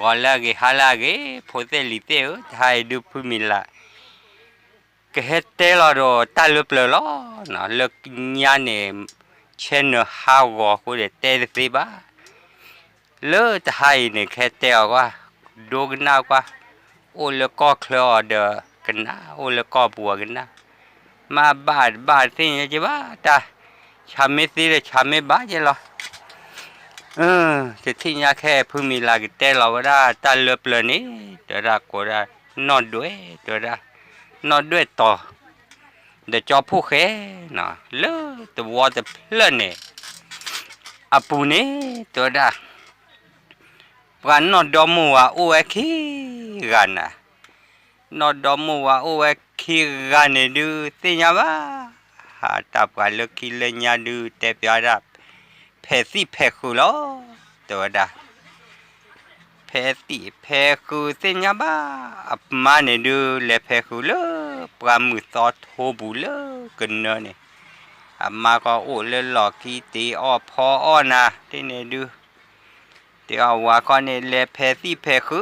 gọi là cái hà là cái phổ tế lý tế ở thay được phụ mình là cái hết tế là rồi ta lướp lờ lo nó lướp nhà này trên nó hao gò của để tế được gì ba lỡ thay này cái tế quá đồ cái nào quá ô lỡ có khlo đờ cái nào ô lỡ có bùa cái nào mà bà thì chứ ba ta chăm mấy gì là chăm mấy bá chứ lo thìที่ยาแค่เพิ่งมีลากิเตเราได้ตาเลือบเลยนี่เดี๋ยวเราก็ได้นอนด้วยเดี๋ยวเรานอนด้วยต่อเดี๋ยวจอผู้แค่น่ะเลือตัววัวจะเพลินเนี่ยอาปูนี่ตัวได้กันนอนดอมัวโอ้ยขี้กันน่ะนอนดอมัวโอ้ยขี้กันเนี่ยดูที่ยาบ้าหาตับกันเลือกขี้เลยยาดูแต่เปียดับเพสิเพคุโลตัวดาเพสิเพคุเสียบ้ามาเนี่ยดูเลเพคุโลปรามือซอโทบุโลกันเนอะเนี่ยมาก็โอ้เลหลอกกีตีอ้อพออ้อนะที่เนี่ยดูที่เอาว่าก็เนี่ยเลเพสิเพคุ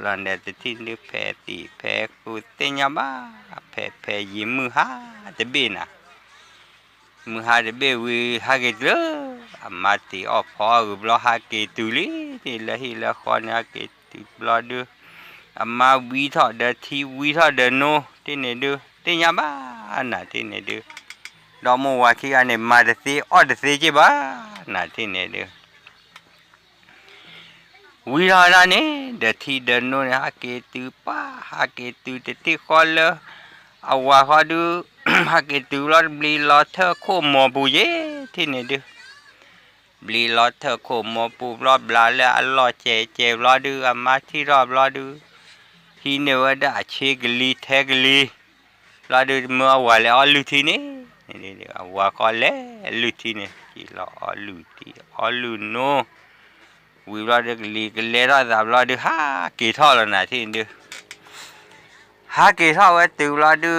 หลังเนี่ยจะที่ดูเพสิเพคุเสียบ้าเพยิมมือฮาจะบินอ่ะมือหาเดเบวีหาเกตเลยมาตีออกพอหรือบล้อหาเกตุลีที่ละที่ละคนหาเกตุบล้อดูมาวีทอดเดทีวีทอดเดโนที่เนี่ยดูที่ยาบ้าน่ะที่เนี่ยดูดอมัวที่อันเนี่ยมาเดซีออดซีจีบ้าน่ะที่เนี่ยดูวีทอดเนี่ยเดทีเดโนเนี่ยหาเกตุป้าหาเกตุเดที่คนเลยเอาว่าเขาดูหากตูรถบลีรถเธอโคมอปูเย่ที่นี่ดูบลีรถเธอโคมอปูรอบบลาแล้วรอเจรอดูมาที่รอบรอดูที่เนี่ยว่าได้เชกลีเทกลีรอดูเมื่อวันแล้วลุที่นี่นี่ว่าก็แล้วลุที่นี่ที่รอลุที่ลุโนวิรอดูลีก็เลยรอดับรอดูฮ่ากี่ท่อแล้วนะที่นี่ดูหาเกี่ยวกับตัวเราดู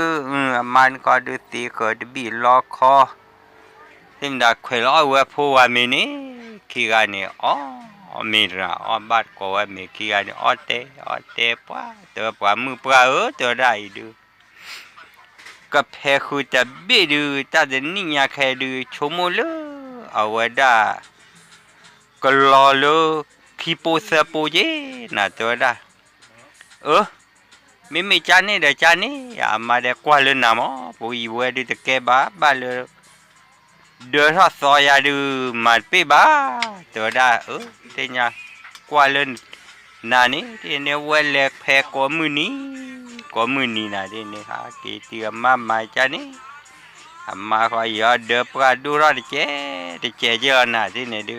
มันก็ดูตีก็ดูบีลอคอที่มันได้คุยแล้วว่าผู้ว่ามีนี่ขี้กันนี่มีนะบัดก็ว่ามีขี้กันนี่เตะป้าตัวป้ามือป้าตัวได้ดูก็เพคุยแต่บีดูแต่เดี๋ยวนี้อยากให้ดูชั่วโมงเลยเอาไว้ได้ก็รอเลยขี้ปูเสือปูเย่น่ะตัวได้ไม่จานนี่เดี๋ยวจานนี่มาเดี๋ยวกว่าเลยนะมั้งปุยวัวดูตะเก็บบ้าเลยเดือดทอดซอยดูมาปีบ้าตัวได้ที่เนี่ยกว่าเลยนานี่ที่เนี่ยวัวเล็กแพกว่ามือนี้นะที่เนี่ยฮะกี่เตียมาจานนี่มาก็อย่าเดือดปลาดูรอดเจ๊เยอะนะที่เนี่ยดู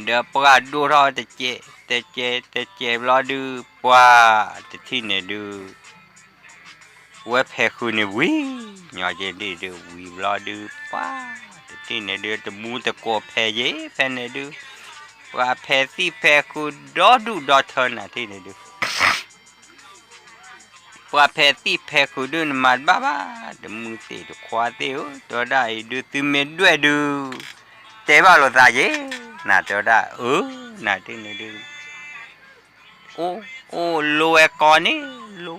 เดือดปลาดูรอดเจ๊รอดูปลาที่เนี่ยดูว่าเพคุณเนี่ยวิ่งอย่าเจนดูวิ่งรอดูปลาที่เนี่ยดูแต่มูแต่กลัวเพเนี่ยดูปลาเพสิเพคุณดอเธอนะที่เนี่ยดูปลาเพสิเพคุณดูมันบ้าแต่มูแต่ตัวควาเต๋อตัวได้ดูตัวเม็ดด้วยดูเจ๊บ้าหลุดใจน่ะตัวได้น่ะที่เนี่ยดูโอ้ลูเอคอนี่ลู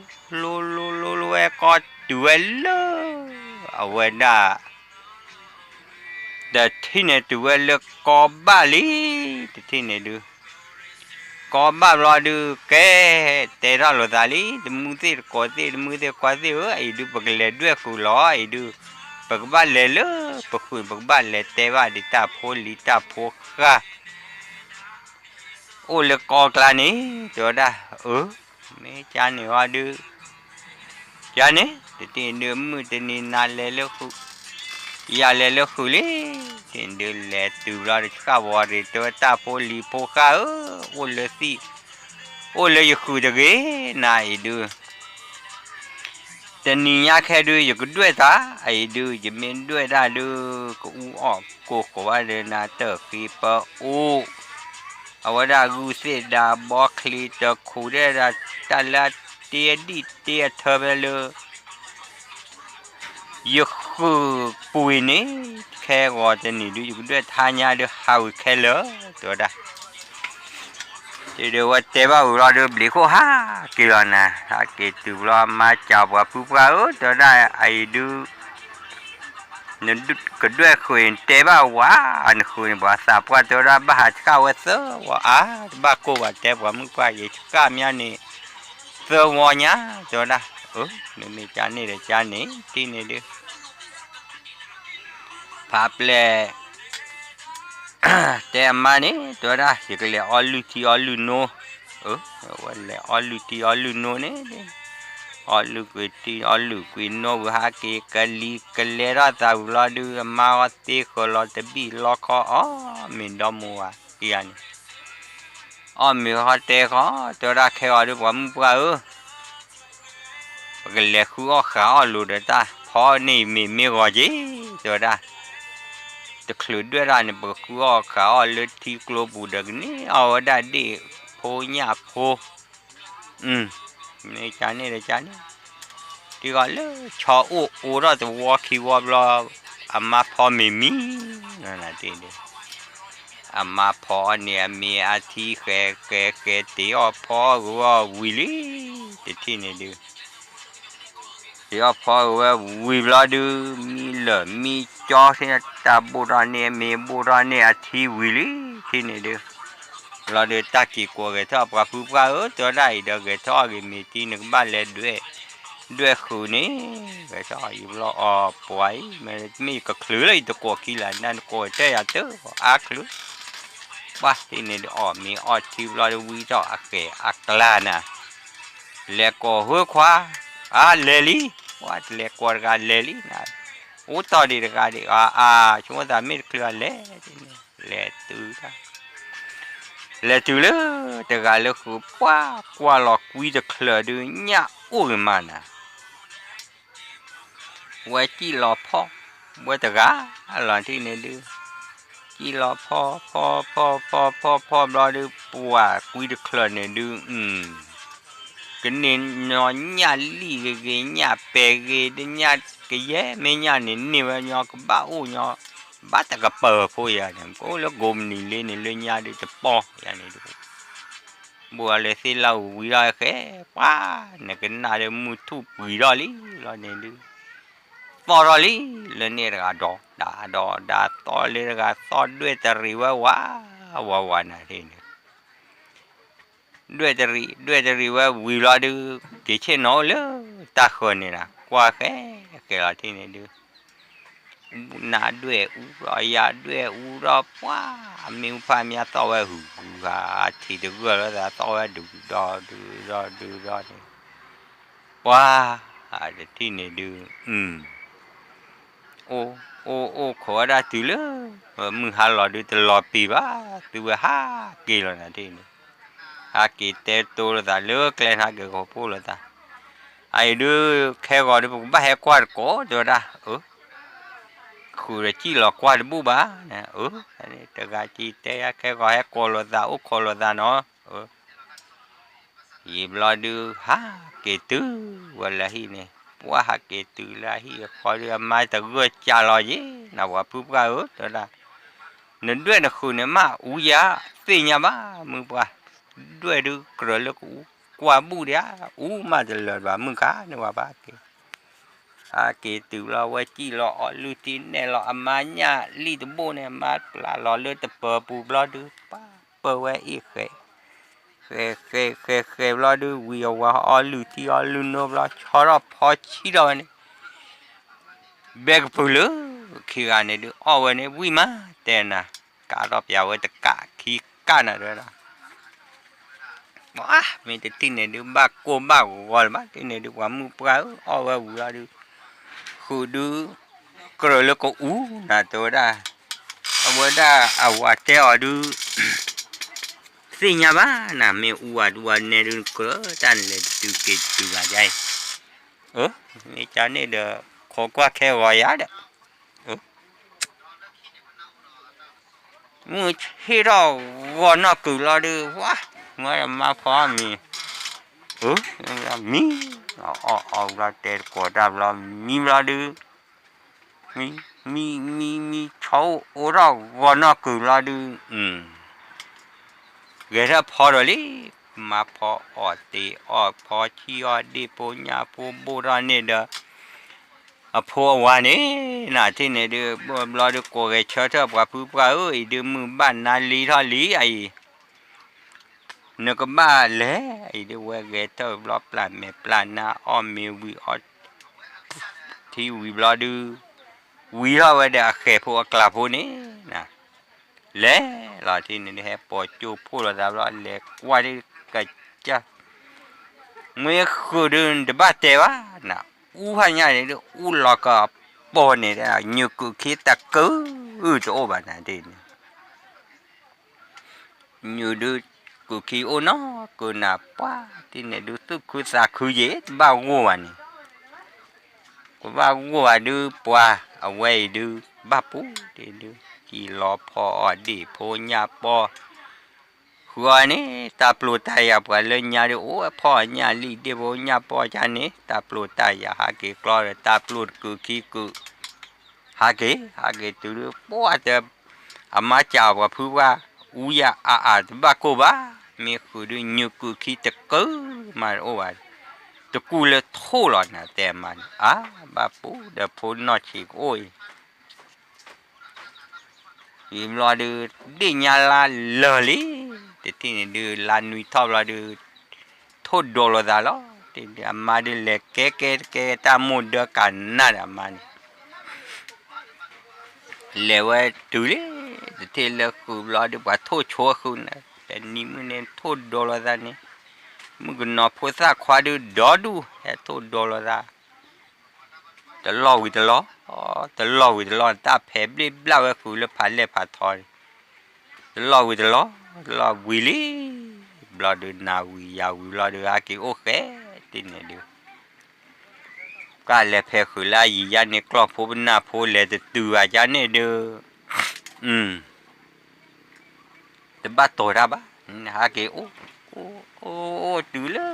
เอคอตัวเล่เอาไว้ได้แต่ที่เนี่ยตัวเล่กอบาลีที่เนี่ยดูกอบารอดูแกแต่เราหลุดใจแต่มือที่กอดที่มือที่กอดที่ไอ้ดูปกเล่ด้วยกูล้อไอ้ดูปกบ้านเล่ปกคุยปกบ้านเล่แต่ว่าดิตาโพลิตาโพกะโอ้เล็กกอกลานี่ตัวได้ไม่จานนี่ว่าดูจานนี่ที่เดิมมือที่นี่นาเล่คุยาเล่คุเลยที่เดิมเล่ตัวเราจะข้าวรีตัวตาโพลีโพกะโอ้เลยสิโอ้เลยคุยจังเลยนายดูแต่นี่อยากแค่ดูอยู่ก็ด้วยตาไอ้ดูจะมีด้วยได้ดูก็กูว่าเดินนาเตอร์คีเปอร์เอาว่าได้กูเสียดาบอกลีตะคูได้ได้ตลาดเตียดิเตียเธอไปเลยยกปุยนี่ แค่ว่าจะหนีดูอยู่ด้วยทานยาดูหาวแค่เลอตัวได้เดี๋ยวว่าเจ้าเราดูบลิโคฮ่ากี่แล้วนะถ้าเกิดตัวเรามาจับว่าผู้ว่าตัวได้ไอ้ดูนั่นดูก็ด้วยคุยเจ้าว่าอันคุยว่าทราบว่าตัวเราบ้าข้าวเสือว่าบ้ากูว่าเจ้าว่ามึงว่าอย่างก้ามีอันนี้เสือวัวเนี่ยตัวได้นี่จานนี่เลยจานนี้ที่นี่ดูภาพเลย แต่มาเนี่ยตัวละสิกเลยอลูทีอลูโนวันเลยอลูทีอลูโนเนี่ยอลูกุตีอลูกุโนบุหาเกกลีราตาอุลาดูมาวัตเตคลอตบีล็อกมินดอมัวยันมีฮัตเตคตัวละแค่อลูว่ามึงว่าก็เลยคู่ขาอลูเดต้าพอนี่มีก็จีตัวละแต่คลุดด้วยร้านบอกว่าเขาเลือดที่กลัวบูดักนี่เอาได้ดีโพยาโพนี่จานนี่เลยจานนี่ที่ก็เลยชออูเราจะวอคิวบลอามาพอมีนั่นแหละที่นี่อามาพอเนี่ยมีอาทิแกตีอพอว่าวิลี่ที่นี่ดูที่อพอว่าวิบลาดูมีเหลือมีจอที่ตาโบราณเนี่ยมีโบราณเนี่ยที่วิลี่ที่นี่ดูเราเดินตากี่กว่าก็ชอบกับผู้ว่าตัวได้เด็กก็ชอบกินมีที่หนึ่งบ้านเล่นด้วยคู่นี้ก็ชอบอยู่รอป่วยมันมีก็คลื่นเลยตัวกว่ากี่หลานนั่นกว่าเจ้าเจ้าคลื่นบ้าที่นี่มีที่เราดูวิจารณ์อักลานะแล้วก็หัวขวาเลลี่ว่าเล็กกว่ากันเลลี่นะตอนนี้กันดิช่วงตอนไม่เคลื่อนเลยตัวเลยตัวเลยแต่กันเลยคือกว่าเราคุยจะเคลื่อนดูเนี่ยมันนะว่าที่เราพอว่าแต่กันหลังที่นี่ดูที่เราพอเราดูปัวคุยจะเคลื่อนดูcái nên nó nhà lì cái nhà bè cái nhà cái dễ mấy nhà nên nhiều nhà cái bão nhà bắt ta cái bờ thôi à có nó gồm lên nhà đi tập po vậy này bữa lại thì lâu quý rồi khé quá này cái nào để mua thu quý rồi lý rồi này đi po rồi lý lên này là đã to lên là to đuôi ta riva quá này thìด้วยจะรีว่าวิลาดูที่เช่นน้อเลยตาคนนี่นะกว่าแค่เราที่นี่ดูนาด้วยรอยาด้วยรอบว่ามีพามีตัวหูที่ดูแล้วแต่ตัวดูนี่ว่าที่นี่ดูขอได้ตัวเลยมึงหาหลอดดูตลอดปีบ้าตัวกี่แล้วนะที่นี่กี่เตะตัวละเลือกเลยนะเกี่ยวกับพูดละไอ้ดูแค่ก่อนดูผมบ้าแค่กวาดโก้ตัวละคือจีหลอกกวาดบูบ้าเนี่ยอันนี้แต่การจีเตะแค่ก่อนแค่โคลดาโคลดาเนาะยิบรอดูกี่ตัววันละที่นี่ว่ากี่ตัวละที่พอเรื่องมาแต่ก็จะรอยี่นะว่าพูดก็ตัวละนั่นด้วยนะคุณเนี่ยมายาสิ่งบ้ามึงว่าด้วยดูกระเลือกกว่าบูเดียมาจะเลือดว่ามึงข้าเนี่ยว่าบ้ากี่ตัวเราไว้ที่เราลูตินเนี่ยเราอามาเนี่ยลีตโบเนี่ยมาเราเลือดแต่เปิดปูเราดูเปิดไว้อีกเคยเราดูวิวว่าลูติลูโนเราชอบพอชีเราเนี่ยเบกปูเลยขี้กันเนี่ยดูวันนี้วิมาแต่นะการรบยาวแต่กะขี้กันนะด้วยนะมีแต่ที่เนี่ยดูบ้าโกบ้าวอลบ้าที่เนี่ยดูว่ามือเปล่าว่าวัวดูคือดูกระโดดก็น่าตัวได้ว่าได้ว่าเจ้าดูสิ่งบ้าน่ะมีวัวเนี่ยดูกระตันเลยดูเกิดดูอะไรมีจานนี่เด้อขอกว่าแค่วายาเด้อมือที่เราวันนั้นคือเราดูว่าเมื่อมาพอมีเราเตะกอดเรามีเราดูมี มีเช่าโอเราวันน่ะคือเราดูเกิดพอเลยมาพออดตีออกพอชีอดดีปุญญาปูโบราณเนี่ยเด้อพอวันนี้น่ะที่เนี่ยเด้อเราดูโกเกชเถอะว่าผู้ว่าเอ้ยเด้อมือบ้านนาลีท่าลีไอ้นึกบ้าเลยไอ้เด้อว่าเกเถอะเราปลาเมปลานาอ้อมเมวิออที่วิเราดูวิเราว่าเด้อแค่พวกกลับพวกนี้นะle la tin ni he po chu pu la da la le kwa de ka cha me khudun de ba te wa na u ha nya de u la ka po ne da nyu ku khi ta ku u cho ba na de nyu du ku khi o no ku na pa tin ne du tu ku sa khu ye ba wo wa ni ku ba wo wa du pa away du ba pu de duกี่รอพอดีโพญาปอหัวนี่ตาปลูตายกับเลยญาดิโอ้พ่อญาลีเดโบญาปอจานี่ตาปลูตายหาเกกลอตาปลูกูขี้กูหาเกตุรปัวแต่อามาเจ้าว่าพูดว่าอุยอาบาโกบามีคือดูญูกูขี้ตะกูมาโอ้ว่าตะกูเลยโทษนะแต่มันบาปูเดโพนอชิโอ้ยอีมรอดูดิญาลาเลลีแต่ที่นี่ดูลานุยทอบรอดูโทษโดโลดาลอที่นี่อามาดูเล็กเกตามุดเดกันนั่นอามันเลวดูเลยแต่ที่เล็กคือรอดูว่าโทษชัวคุณนะแต่นี่มึงเนี่ยโทษโดโลดานี่มึงก็นอพูดซะควาดูดอดูแค่โทษโดโลดาตลอดตลอดตาแผลบลิบเล่าก็คือแล้วผ่านเล่ผ่านทอนตลอดวิลี่บลอดนาวิยาวิบลอดอากิโอเคตินเนี่ยดูก็เล่แผลคือลายยันเนี่ยกรอบพูบหน้าพูเล่จะตัวยันเนี่ยดูแต่บ้าโตระบ้าอากิโอ้ดูเลย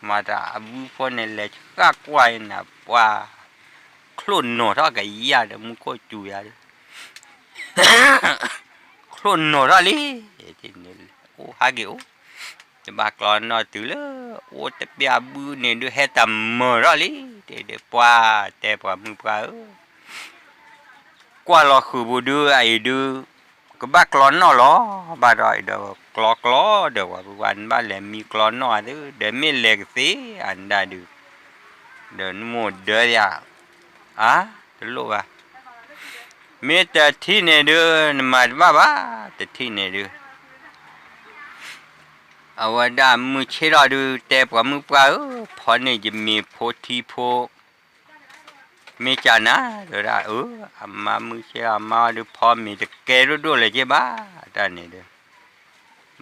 มาตาบุฟอนเนี่ยเล่ก็กวายนะว่าคลุนโนท่ากับยาเดี๋ยวมึงก็จุยาดิคลุนโนท่าลีที่นี่โอ้ฮากิโอจะบากลอนนอตื่นเลยโอ้แต่เปียบูเนี่ยดูให้ตำมือท่าลีเดี๋ยวป้าแต่ป้ามึงป้ากว่าเราคือบูดูไอ้ดูก็บากลอนนอหรอบาดอยเดี๋ยวกลอเดี๋ยววันบ้านแหลมมีกลอนนอเดี๋ยวไม่เล็กสิอันได้ดูเดี๋ยวนู่นเดี๋ยวยาตลกมีแต่ที่เนี่ยดูมาบ้าแต่ที่เนี่ยดูเอาว่าได้มือเชื่อดูแต่กว่ามือเปล่าพอเนี่ยจะมีโพธิโพมีจานะเดี๋ยวได้มามือเชื่อมาดูพอมีจะแกรู้ด้วยเลยใช่บ้าแต่เนี่ยดู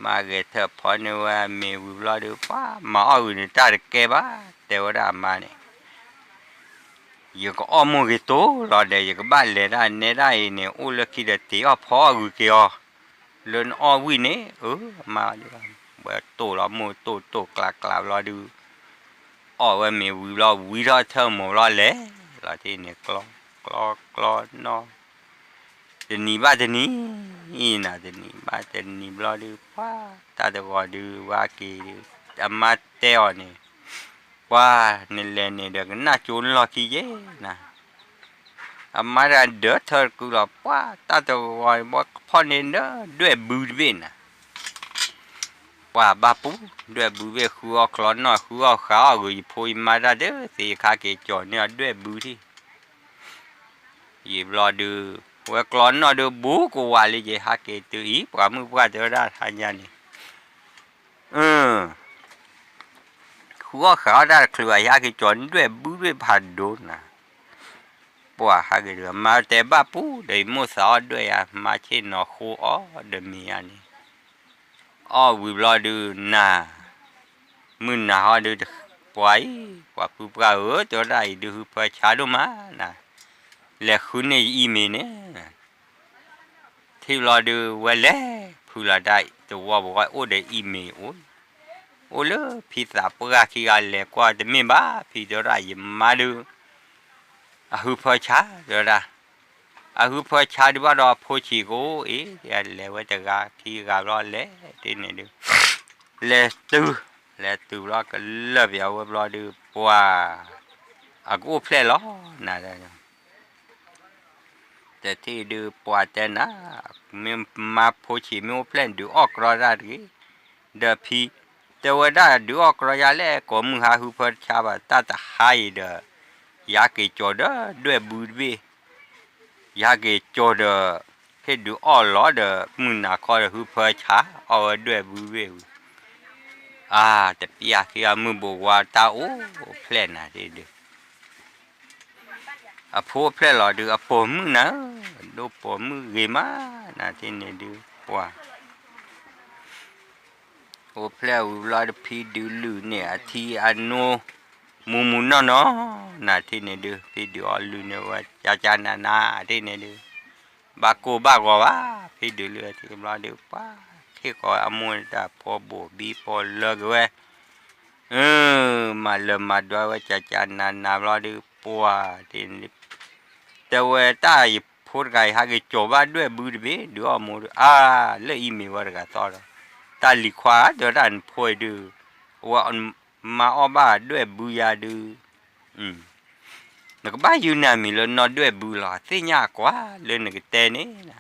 มาเกิดเธอพอเนี่ยว่ามีวิบลาดูป้ามาเอาเนี่ยตาจะแกบ้าแต่ว่าได้มาเนี่ยยังก็อ้อมมือกี่ตัวรอเดี๋ยวยังก็บ้านเลยได้เนี่ยโอ้เลิกคิดแต่ตีพอกูเกี่ยวเล่นอ้อวิ่งเนี่ยมาดูแบบตัวเรามือตัวกลากรอดูอ้อว่ามีวิรอเธอหมดรอเลยรอที่เนี่ยกลอเนาะเดี๋ยวนี้บ้านเดี๋ยวนี้นะเดี๋ยวนี้บ้านเดี๋ยวนี้รอดูป้าตาเดี๋ยวดูว่ากี่ดูอามาเตอเนี่ยว่าเนี่ยเลยเนี่ยเด็กน่าจูนรอขี้เย่นะอามาเดือดเธอกูรอว่าตาตัวว่าพ่อเนี่ยเด้อด้วยบูดเวนนะว่าบาปูด้วยบูดเวคือเอาคลอนน้อยคือเอาขาวกูยิพูมาได้เด้อสิข้าเกจอเนี่ยด้วยบูดที่ยิบรอดูว่าคลอนน้อยดูบูกูว่าเลยจะข้าเกตัวอีกว่ามือว่าเจอได้ทันยันนี่หัวขาวได้คลัวยากิจอนด้วยบุ้ยผ่านโดนนะปัวหากเรือมาแต่บ้าปูเดี๋ยวมัวสอด้วยมาเช่นนอคูเดี๋ยวมีอันนี้วิบลอดูน่ะมึงน่ะดูปล่อยว่าผู้ปลาตัวได้ดูพอชาดูมาน่ะแล้วคุณในอีเมลเนี่ยที่รอดูว่าแล้วผู้ละได้ตัวบอกว่าโอ้ได้อีเมลโอ้เลยพี่สาวปลาขี้อะไรกว่าจะไม่บ้าพี่จะได้ยิมมาดูพอช้าเดี๋ยวละ hup phơi cha đi bắt đầu phơi chỉ cố ý lẹ với tờ gà thì gà lo lẹ thế này được lẹ từ lo cái lợp vào lo được qua cố phê lo nèแต่ที่ดูปวดแต่นะมีมาพอชีมีเพลนดูออกรอได้ดิเดพีแต่ว่าได้ดูออกรอยาเล่ก็มึงหาหูเปิดชาบะตาตาไฮเดอยากให้จอดด้วยบูดวีอยากให้จอดให้ดูออล้อเดมึงน่ะขอหูเปิดชาเอาด้วยบูดวีแต่ปีอาที่มึงบอกว่าตาโอ้เพลนนะที่ดูพอเพลนหรอดูพอมึงนะดูพอมึงเกมานะที่นี่ดูว่าโอเพลวลาดพีดูลูเนี่ยที่อันโนมุนเนาะนะที่นี่ดูพี่ดูอัลลูเนี่ยว่าจานาที่นี่ดูบากกว่าพี่ดูเลยที่เราดูป้าที่ก็อมวยตาพอบูบีพอเลิกเว้มาเริ่มมาด้วยว่าจานาเราดูปัวที่นี่แต่ว่าตาพูดไงหากจบว่าด้วยบูดบีดูอมวยเลยอีเมลว่ากันต่อตาลิควาเดี๋ยวดันพอยดูว่ามาอบ้าด้วยบูยาดูแล้วก็บ้าอยู่น่ะมีแล้วนอนด้วยบูหล่อเสียยากกว่าเลยนึกเตนี่นะ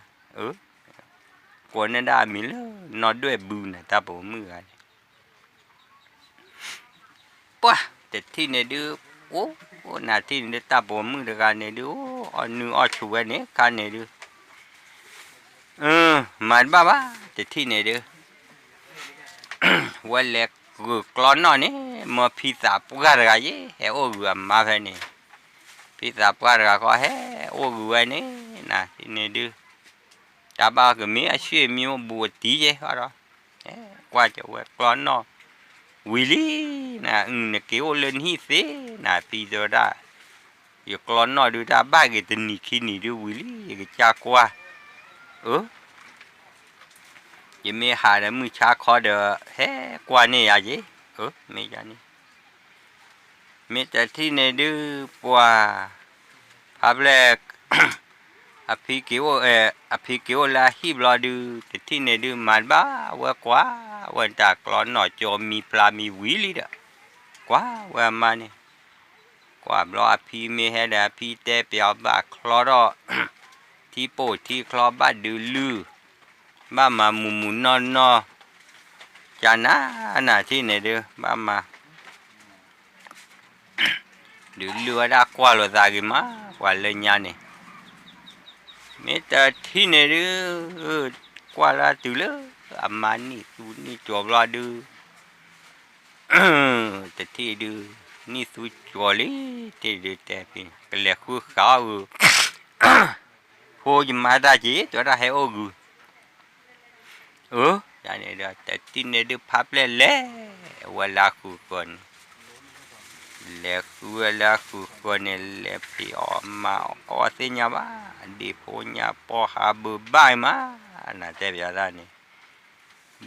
กว่านั้นได้มีแล้วนอนด้วยบูนะตาผมมือกันป่ะแต่ที่เนี่ยดูโอ้น่าที่เนี่ยตาผมมือเดียวกันเนี่ยดูนึกชัวเนี่ยกันเนี่ยดูมันบ้าแต่ที่เนี่ยดูวันเล็กกูกลอนนอนี่มาพิซซ่าปุกอะไรยี่เฮ้โอ้กูมาเพื่อนนี่พิซซ่าปุกอะไรก็เฮ้โอ้กูนี่นะที่นี่ดูแต่บ้าก็มีอาชีพมีบัวตีเจ้าหรอกว่าจะว่ากลอนนอวิลลี่นะเนี่ยเกี่ยวเล่นฮิตนะพิซซ่าได้อยู่กลอนนอดูแต่บ้าก็ตัวนี้ขี้นี่ดูวิลลี่ก็จ้ากว่ายังไม่หาแต่มือชาคอเดอเฮ้กว่านี่อะจีไม่จานี่มีแต่ที่ในดูปัวพับเล็กพี่เกี่ยวลาฮิบลอดูแต่ที่ในดูมันบ้าว่ากว่าวันจากกลอนหน่อจอมีปลามีวิลิดะกว่าว่ามานี่กว่าบลอพี่มีเฮดพี่เตะเปียวบ้าคลอรอที่โปที่คลอบ้าดูลือบ้ามามุนนอจานะที่ไหนเด้อบ้ามาดูเรือได้กว่าเราได้กี่มากว่าเลยญาเนี่ยไม่แต่ที่ไหนเด้อกว่าละตัวเลยอามานี่ตัวนี่จบละดูแต่ที่ดูนี่ตัวจบเลยที่ดูแต่เป็นก็เลยคู่เขาพอจะมาได้จีตัวได้ให้โอ้กูอย่างนี้เด้อแต่ที่นี่ดูพับเล่เวลาคู่คนเวลาคู่คนเนี่ยเล่พี่ออกมาเสียบ้าดีพอเนี่ยพอหาเบื่อบ่ายมาน่าจะแบบนั้น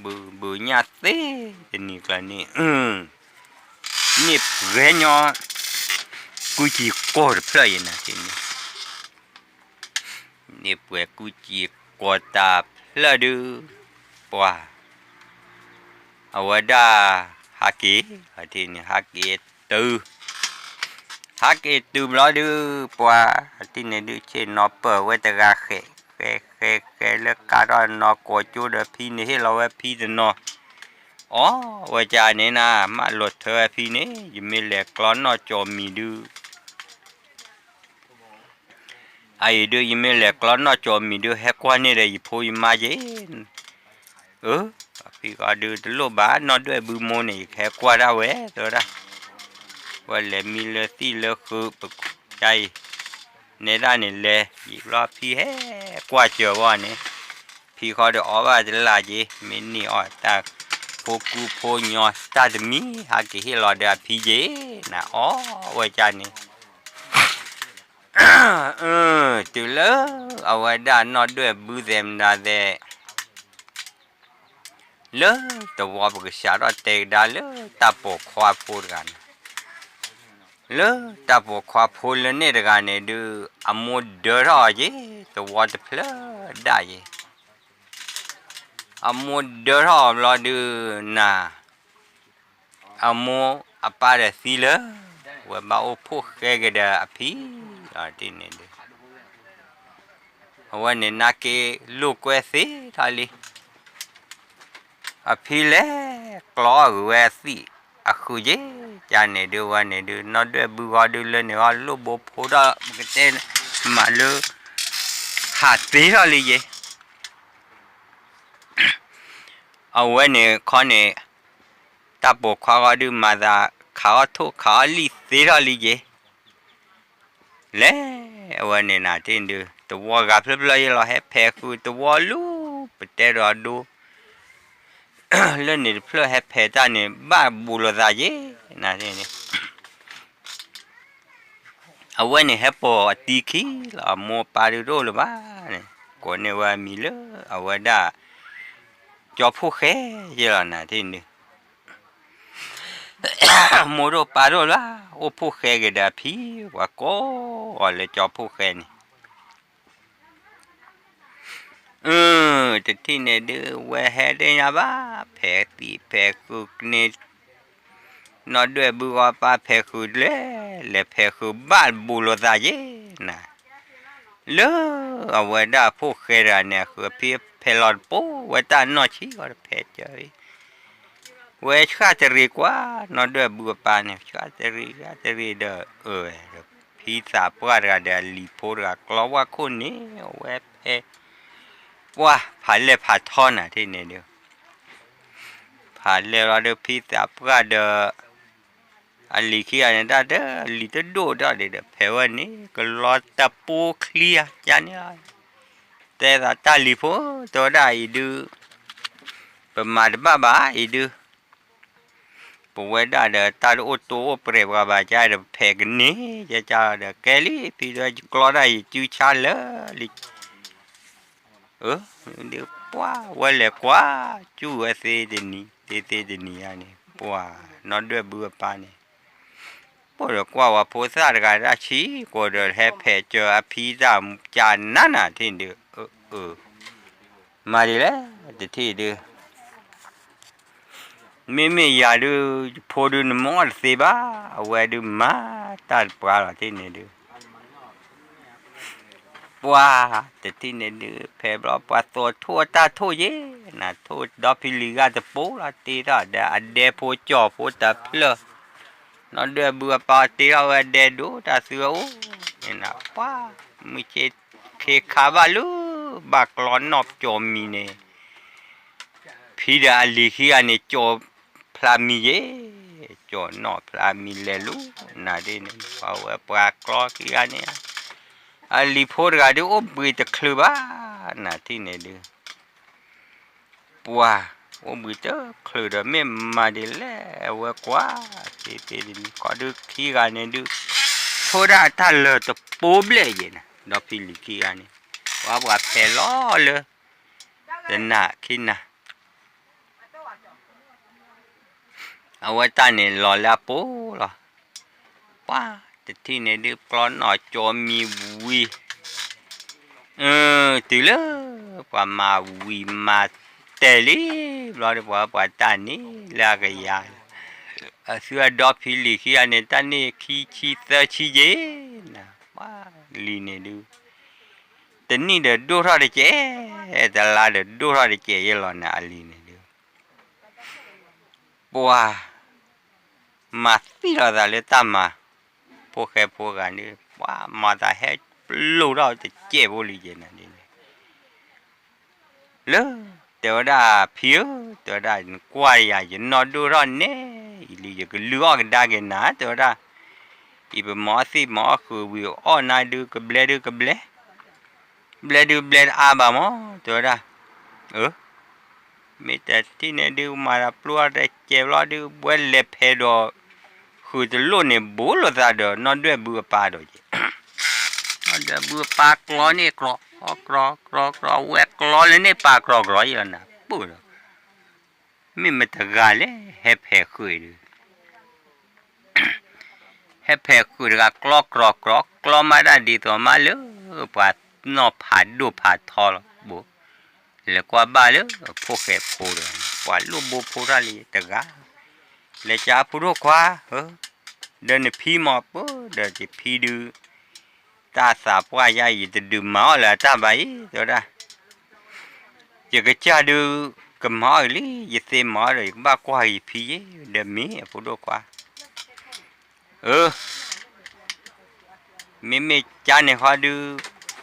เบื่อเนี่ยเสียนี่กันนี่นี่เรื่องเนาะกูจีกอดเพลย์นะที่นี่นี่เพื่อกูจีกอดตาเพลย์ดูปัวเอาไว้ได้ฮักกี้ที่นี่ฮักกี้ตูมรอดูปัวที่นี่ดูเช่นนอเปิดไว้แต่กาเขแล้วการอนนอกอจูเดพี่นี่ให้เราไว้พี่เดนอว่าจานี่นะมาหลดเธอพี่นี่ยังไม่เหลือกลอนนอจอมีดูไอ้ดูยังไม่เหลือกลอนนอจอมีดูแฮกว่านี่เลยพูดมาเย็นพี่ก็ดูตลอดบ้านนอนด้วยบูโมนี่แค่กว่าได้เว้ยตัวละว่าเลยมีเลยที่เลยคือปกใจในด้านนี้เลยอีกรอบพี่แฮ่กว่าเจอว่านี่พี่เขาเดี๋ยวว่าจะลาจีไม่นี่แต่พวกกูพวกยอสตาร์มีหากที่เราเดี๋ยวพี่เจนะว่าจานนี่ตัวเลยเอาไว้ด้านนอนด้วยบูเซมด้านเดเลยตัวว่าพวกชาร์ลเตะได้เลยตาปกควาพูดกัน le ta po kwa phol ne de ga ne du amo de ra ye the water pla da ye amo de ra la du na amo apare sila wa ba o pho ke ga da api a tin ne de wa ne na ke lu kwe si tha li api le klo we si a khu ye cha ne de wa ne de no de bu ga de le ne wa lu bo pho da ke te ma le ha te ra li ye a wa ne kho ne ta bo kha ga du ma da kha tho kha li se ra li ye le wa ne na tin du to wa ga phle phle ye lo he phe khu to wa lu pe te ra do le ne phle he phe ta ne ba bu lo da ye na ne ne a wa ne he po ti khi la mo pa ru ro lo ba ne ko ne wa mi le a wa da cho phu khe ye la na tin du mo ro pa ro la o phu khe ge da phi wa ko wa le cho phu khe ni te ti ne de we he de ya ba phe ti phe ku ne no de bu wa pa phe ku le phe ku ba bu lo da ye na le a we da phu khe ra ne ku phi phe lo po we ta no chi wa phe chơi we cha te ri quá no de bu pa ne cha te ri de phi sa pa ra de li po ra klo wa ku ni we phe哇，排列排套呢，这年的排列了的披萨不的，啊，离开人家的，离得多的的，排完呢，个老大不 clear，家呢，แต่ละตาลีโพตัวได้ดูประมาณบ้าบ้าอีดูปวยได้เดตาโอโต้เปรียบกับบ้าใจเดแพกนี้จะจ่าเดแกลี่พี่จะกลัวได้จูชาเลยเดี๋ยวป้าวันเล็กกว่าจูเสียเดนี่เสียเดนี่อันนี้ป้านอนด้วยบัวปานี่พอเด็กกว่าโพสต์การราชีก็เดินแฮปปี้เจอพีซ่าจานนั้นน่ะที่เดียวมาดีแล้วที่เดียวไม่อยากดูพอดูนมอลสิบ้าว่าดูมาตัดปลาที่นี่ดูว้าแต่ที่นี่ดูเพ่บล้อปลาตัวทั่วตาทั่วเย่นะทั่วดอพิลิกาจะปูละตีละเดอเดโพจ่อโพตาเพลนอนเดือบัวปลาตีละเดดูตาเสือโอ้เนี่ยนะว้าไม่ใช่เคคาบาลูบักล้อนนอบจอมีเนี่ยพี่ดาลิขิอันนี้จอพลามีเย่จอนอพลามีเลลูนาดีเนี่ยเอาไว้ปลากรอกอันนี้อันลิโพร์กันดูโอ้บิดคลืบ้านาที่เนี่ยดูปัวโอ้บิดคลืเดไม่มาดีแล้วเว้กว่าที่นี่ก็ดูขี้กันเนี่ยดูโทษนะท่านเลยตัวปูเบลย์นะดอกพิลิขี้กันนี่ว่าเพลอเลยแต่หน้าขี้นะเอาไว้ตาเนี่ยรอแล้วปูหรอป้าแต่ที่เนี่ยดูกรอนหน่อยจอมีวีตีเลยป้ามาวีมาเตลี่รอดีกว่าตานี่แล้วก็ยาเสือดอกพิลิขี้อันนี้ตานี่ขี้เสือขี้เย็นนะป้าลีเนี่ยดูแต่นี่เดี๋ยวดูท่าเด็กแต่ละเดี๋ยวดูท่าเด็กยังรอนะลีเนี่ยดูปัวมาสิเราจะเล่นตามมาพวกแค่พวกกันนี่ว่ามาแต่ให้ลูกเราจะเจ็บบุหรี่เย็นนั่นเองเลยเดี๋ยวได้ผิวเดี๋ยวได้กวาดอย่างนอนดูร้อนเนี่ยอีหลีจะก็เลือกได้กันนะเดี๋ยวได้อีเป็นหมอสิหมอคือวิวอ้อนายดูกับเบลดูกับเบลดูเบลอาบะหมอเดี๋ยวได้มีแต่ที่เนี่ยดูมาแล้วปลัวแต่เจ็บแล้วดูเวลเล็บเฮดคือจะลุ้นเนี่ยบุลซาเดอนอนด้วยบัวปลาด้วยนอนด้วยบัวปลากรอนี่กรอแวกกรอเลยเนี่ยปลากรออยู่นะปุ๊บไม่มาตะกาเลยเฮคุยดูเฮ ให้แพ้คือระกรอกรอกรอกกรอมาได้ดีตัวมาเลยป่านอผ่าดูผ่าทอลบุแล้วก็บ้าเลยพวกแกพูดว่าลูกบุพูดอะไรแต่กะแล้วจะพูดว่าเดินพี่มาปุ๊เดินที่พี่ดูตาสาบว่าใหญ่จะดูหมาละตาใบตัวละจะก็จะดูกับหมาเลยจะเสียหมาเลยบ้ากว่าอีพี่เดินมีพูดว่าไม่จานเนี่ยเขาดู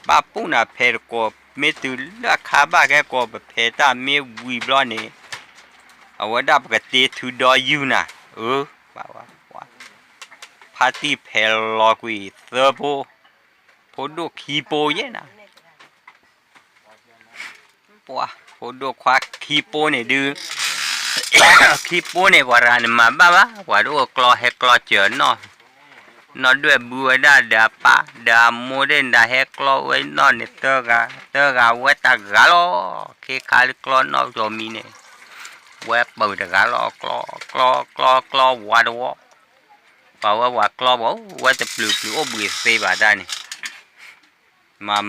บ้าปุ่นอ่ะเพลก็ไม่ตื่นละขาบ้าแกก็เพลตาไม่วิบล้อเนี่ยเอาว่าดับกติทุดอยูนะบ้าว่าพาร์ตี้เพลลอกุยเซอร์โพพอดูคีโปเย่นะว่าพอดูควักคีโปเนี่ยดูคีโปเนี่ยว่าร้านมาบ้าว่าดูกลอเฮกลอเจอเนาะนอด้วยบัวดาปะดาโมเดนดาเฮกลอไว้นอนเนี่ยเตอกาไว้ตากาลอเคคาลิกลอนอจอมีเนี่ยไว้เปิดกาลอกลอว่าดูป่าวว่ากลอบอกว่าจะปลุกโอ้บุยเสียบาได้นี่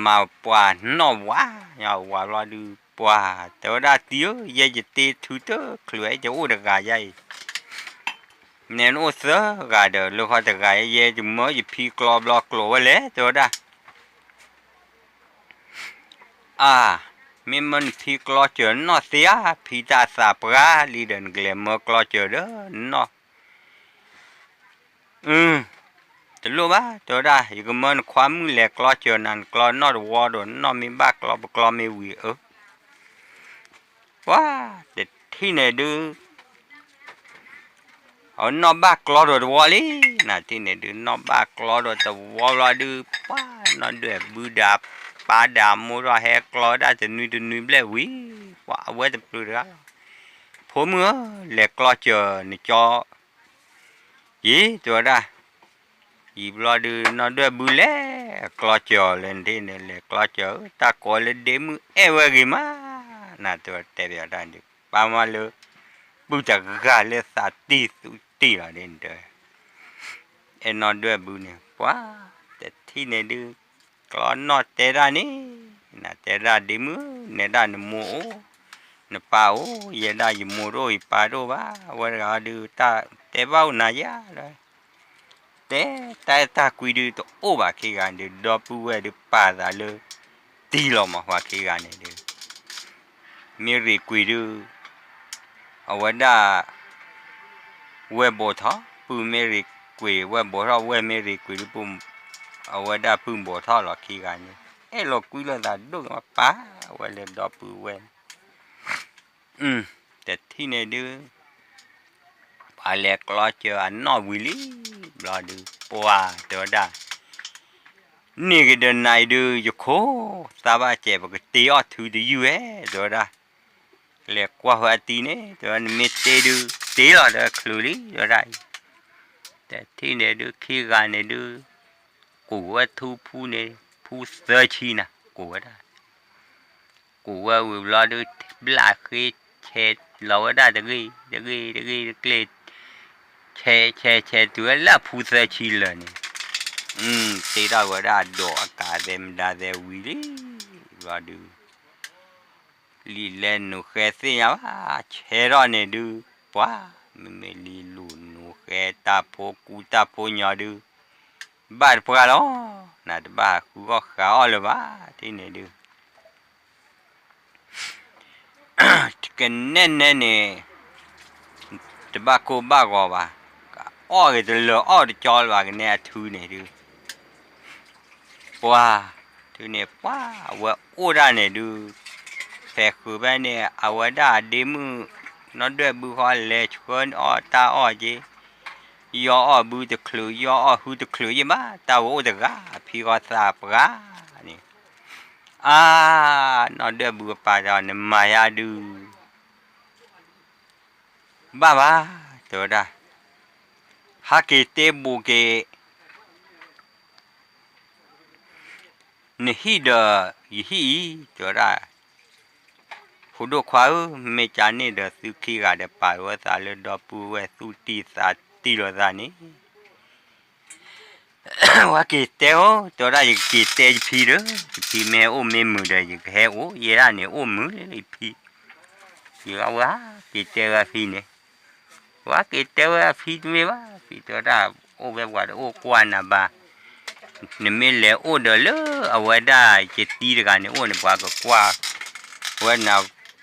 มาป่านอว่าอย่าว่าเราดูป่าแต่ว่าเตี้ยยังจะตีทุเตอร์คล้ายจะอู้ดกาใหญ่เนี่ยนู้เสือกาเดอลูกเขาจะกาใหญ่จะเมื่อจะพีกลอบลอกลัวเลยตัวได้มีมันพีกลอเจอนอเสียพีตาสาปราลีเดินเกลเมื่อกลอเจอเด้อนอจะรู้ป่ะตัวได้ยังก็มันความมือแหลกกลอเจอนั่นกลอนอดวอดนอมีบ้ากลอมีวีว้าแต่ที่ไหนดูเอานอบ้ากลอดวอลี่น่ะที่ไหนดูนอบ้ากลอดแต่วอลดูป้านอด้วยบูดาป้าดามูรอแฮกลอได้จะนุยเบลวิว่าเวทปลือผมแหลกกลอเจอนี่จอยี่ตัวได้อีบลอดูนอด้วยบุเล่กลอเจอเล่นที่นี่แหลกกลอเจอตาโกเลเดมือเอวกิมาน่าตัวเตะเดียดานดิปามาเลยบุจักกาเลสาตีละเด่นเด้อเอ็นนอด้วยบุเนี่ยว้าแต่ที่นี่ดูกลอนนอเตระนี่น่าเตระดิมือเนี่ยด้านโมเนี่ยป่าวเยด้ายโมโรยป่าโรบ้าวันกาดูตาเตะเบ้าหน้ายาเลยแต่ตาคุยดูตัวโอ้บาคีกันดูดอปูเวดูป่าตาเลยตีลงมาว่าคีกันเนี่ยดูมีรีคุยดูเอาไว้ได้เว็บบอท่าปูมีรีคุยเว็บบอท่าเว็บมีรีคุยดูปูเอาไว้ได้ปูบอท่าหรอคีกันเนี่ยเราคุยแล้วได้ดูมาป่าเว็บเลยดอปูเว็บแต่ที่เนี่ยดูพาเล็กล้อเจออันนอวิลีรอดูปัวตัวได้นี่ก็เดินไหนดูอยู่โคสาบาเจ็บก็ตีออทูดูอยู่ตัวได้เล็กกว่าหัวตีเนี่ยตัวนี้ไม่เตะดูตีหรอกตัวคลุลีตัวได้แต่ที่เนี่ยดูขี้กันเนี่ยดูกูว่าทูผู้เนี่ยผู้เสือชีนะกูว่าได้กูว่าวิลาดูบลาคือเช็ดเราได้ตะกี้เช็ดตัวละผู้เสือชีเลยเนี่ยตีเราว่าได้ดอกอากาศเต็มได้แต่วิลีว่าดูลีเลนนูเคสเนี่ยว่าเชื่อเนี่ยดูว้าไม่ลีลูนูเคตาโพกูตาโพยอดูบ้านพวกเราน่าจะบ้ากูก็ขาอ่อนเลยบ้าที่เนี่ยดูกันแน่เนี่ยจะบ้ากูบ้าก็บ้าอ้อก็จะเหลืออ้อจะจอลว่ากันเนี่ยทูเนี่ยดูว้าทูเนี่ยว้าว่าโอ้ได้เนี่ยดูแฝกคือแบบเนี่ยเอาไว้ได้ดีมือนอด้วยบุคคลเล็กคนอ้อตาอ้อจียออ้อบุตรคลุยยออ้อหูตรคลุยยี่บ้าตาโอ้ตะกาพี่ก็ทราบกานี่นอด้วยบุปผาดอนมายาดูบ้าตัวได้ฮักเกตบุเกนี่ฮีดฮีตัวได้ผู้ดูขวาไม่จานนี่เดสุขีกาเดป่าวสาเลดอปูเวสุตีสาตีโรซานี่ ว่ากี่เต้าตัวได้กี่เต้พีเด้อพีแม่โอ้แม่มือได้ยังแค่โอ้ยร้านเนี่ยโอ้มือเลยพีอยู่เอาวะกี่เต้าพีเนี่ยว่ากี่เต้าพีไม่ว่าพีตัวได้โอ้แบบว่าโอ้กวนนะบ้าเนี่ยไม่เลยโอ้เด้อเลยเอาไว้ได้เจ็ดตีด้วยกันเนี่ยโอ้เนี่ยกว่าก็กว่าวันน่ะ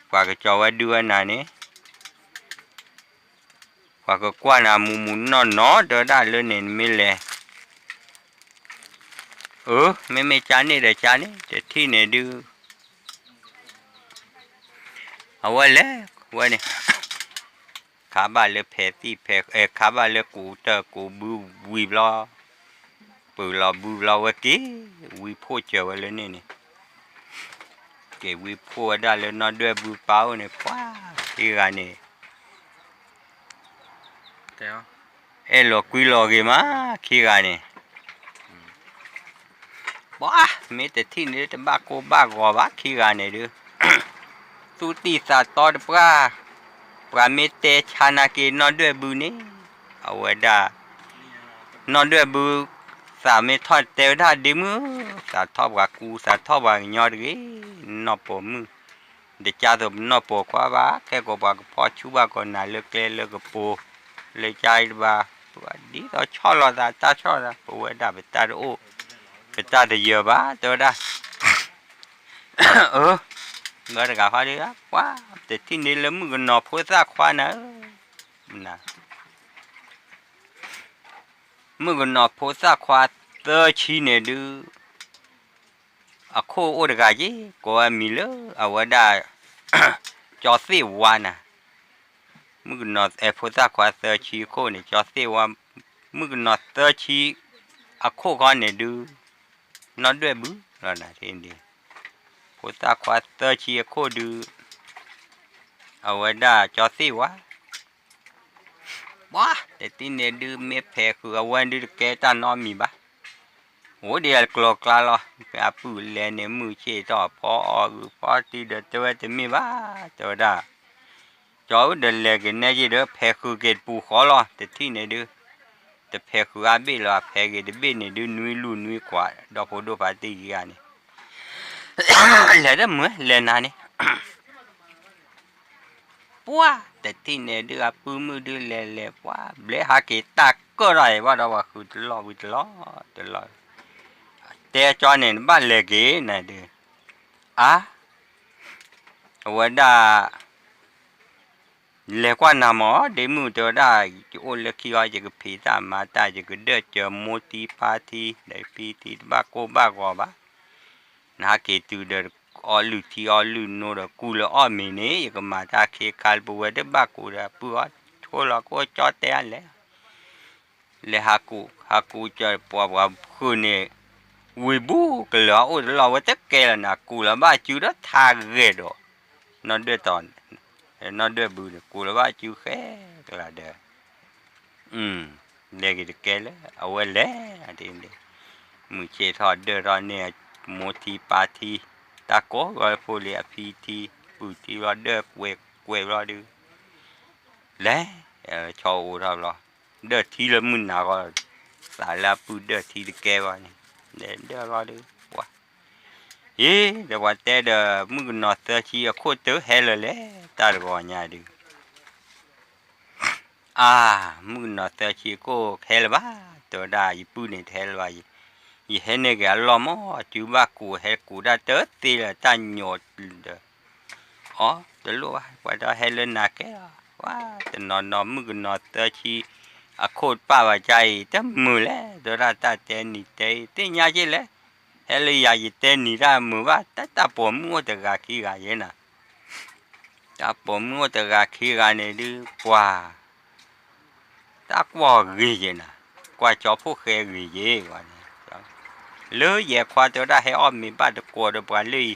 กว่าก็จะว่าดูน่ะเนี่ยกว่าก็กว่าน่ะมุนนอนเด้อได้เลยเนี่ยไม่เลยไม่จานนี่เด้อจานนี่แต่ที่เนี่ยดูเอาไว้เลยวันนี้ขาบาเลยแพ้ที่แพ้ขาบาเลยกูเตอกูบูวีบล้อปูล้อบูล้อวะกี้วีพูดเจอไว้เลยนี่เกวีพูดได้เลยนอนด้วยบูเป้าเนี่ยว้าที่กันนี่เต้าหลอกกุยหลอกกี่มาขี้กันนี่บ้าไม่แต่ที่นี่แต่บ้ากูบ้ากว่าบ้าขี้กันนี่ดูสุติสัตว์ตอดปลาเมตเตชานากีนอนด้วยบูนี่เอาไว้ได้นอนด้วยบูสามีทอดเตวได้ดิมือสาทอบกับกูสาทอบกับยอดกี้นอปมือเดี๋ยวจ้าตัวนอปกว่าบ้าแค่ก็บ้าพอชูบ้าก็น่าเลิกเลิกกับปูเลยใจบ้าว่าดีต่อชอบเราตาชอบเราเอาไว้ได้ไปตาโอ้ไปตาเดียวบ้าตัวได้เมื่อไรก็พอดีอ่ะว้าแต่ที่นี่แล้วมึงก็นอพูดซะควานะนะมึงก็นอพูดซะควาเตอชีเนี่ยดูอะโคโอดกาจีก็มีเลยเอาไว้ได้จอสิวานะมึงก็นอพูดซะควาเตอชีโคเนี่ยจอสิวามึงก็นอเตอชีอะโคก็เนี่ยดูนอด้วยบุแล้วนะที่นี่พูดซะควาเตอชีอะโคดูเอาไว้ได้จอสิวะบ้าแต่ที่เนี่ยดูไม่แพ้คือเอาไว้ดูแกตานอนมีบ้าโอ้เดี๋ยวกลัวกลัวหรอไปอาปูเล่นเนี่ยมือเชี่ยต่อพอพอที่เดือดตัวจะมีบ้าตัวได้จอเดินเล่นกันเนี่ยจีเด้อแพ้คือเกิดปูขอหรอแต่ที่เนี่ยดูแต่แพ้คืออาบีหรอแพ้เกิดเบี้ยเนี่ยดูนุ้ยลุ่นนุ้ยกว่าดอกโพดปาตีกันนี่เล่นได้มั้ยเล่นนานี่ปัวแต่ที่เนี่ยดูอาปูมือดูเล่ปัวเบลหาเกิดตาก็ไรว่าเราว่าคือตลอดตลอดแต่จอเนี่ยบ้านเล็กนะดูว่าได้เล็กกว่าน้ำหมอเดี๋ยวมือตัวได้โอ้เล็กขี้อ้อยจะก็ผีตามมาตาจะก็เดือดเจอโมตีพาทีได้พีทีบ้าโกบ้ากว่าบ้านาเกตูเดือดออลุที่ออลุโนดกูละอ้อมีเนี่ยก็มาตาเคคาลบัวเดบ้ากูละปัวทั่วละก็จอดแต่อันเลยเลยฮักกูจะปัวว่าคืนเนี่ยวิบูก็แล้วโอ้เราว่าจะแก่แล้วนะกูละบ้าจูดทาเกดอนอนเดือดตอนนอนเดือดบูกูละบ้าจูแค่ก็ละเด้อเด็กจะแก่แล้วเอาไว้แล้วทีนี้มือเชี่ยทอดเดือดร้อนเนี่ยโมทีปาทีตาโก้ก็พูดเลยพีทีปูทีว่าเดือดเวรอดูแล้วชาวเราหรอเดือดทีละมึนหนาก็สายละปูเดือดทีละแก่วะนี่เดี๋ยวรอดูว่าเดี๋ยวว่าแต่เดี๋ยวมึงนอนเสียชีโคตรเต๋อเฮลเลยตาก็ง่ายดูมึงนอนเสียชีโคเฮลบ้าตัวได้ญี่ปุ่นเนี่ยเฮลว่ายี่เห็นเนี่ยก็ล้อมจูบ้ากูเฮลกูได้เต๋อตีละตาหยดเด้อเดี๋ยวรู้ว่าจะเฮลนักแก่ว่าแต่นอนมึงนอนเสียชีโคตรป้าว่าใจแต่มือแล้วตัวได้ตาเจนี่เตยาจีเลยเฮลียาจีเตนี่ได้มือว่าตาผมมัวแต่กาขี้กาเย็นน่ะตาผมมัวแต่กาขี้กาเนี่ยดูกว่าตากว่ากี่เย็นน่ะกว่าจอผู้เคยกี่เย็นกว่านี่เลยแย่กว่าตัวได้ให้อ้อมมีบ้านตะกัวตะปานเลย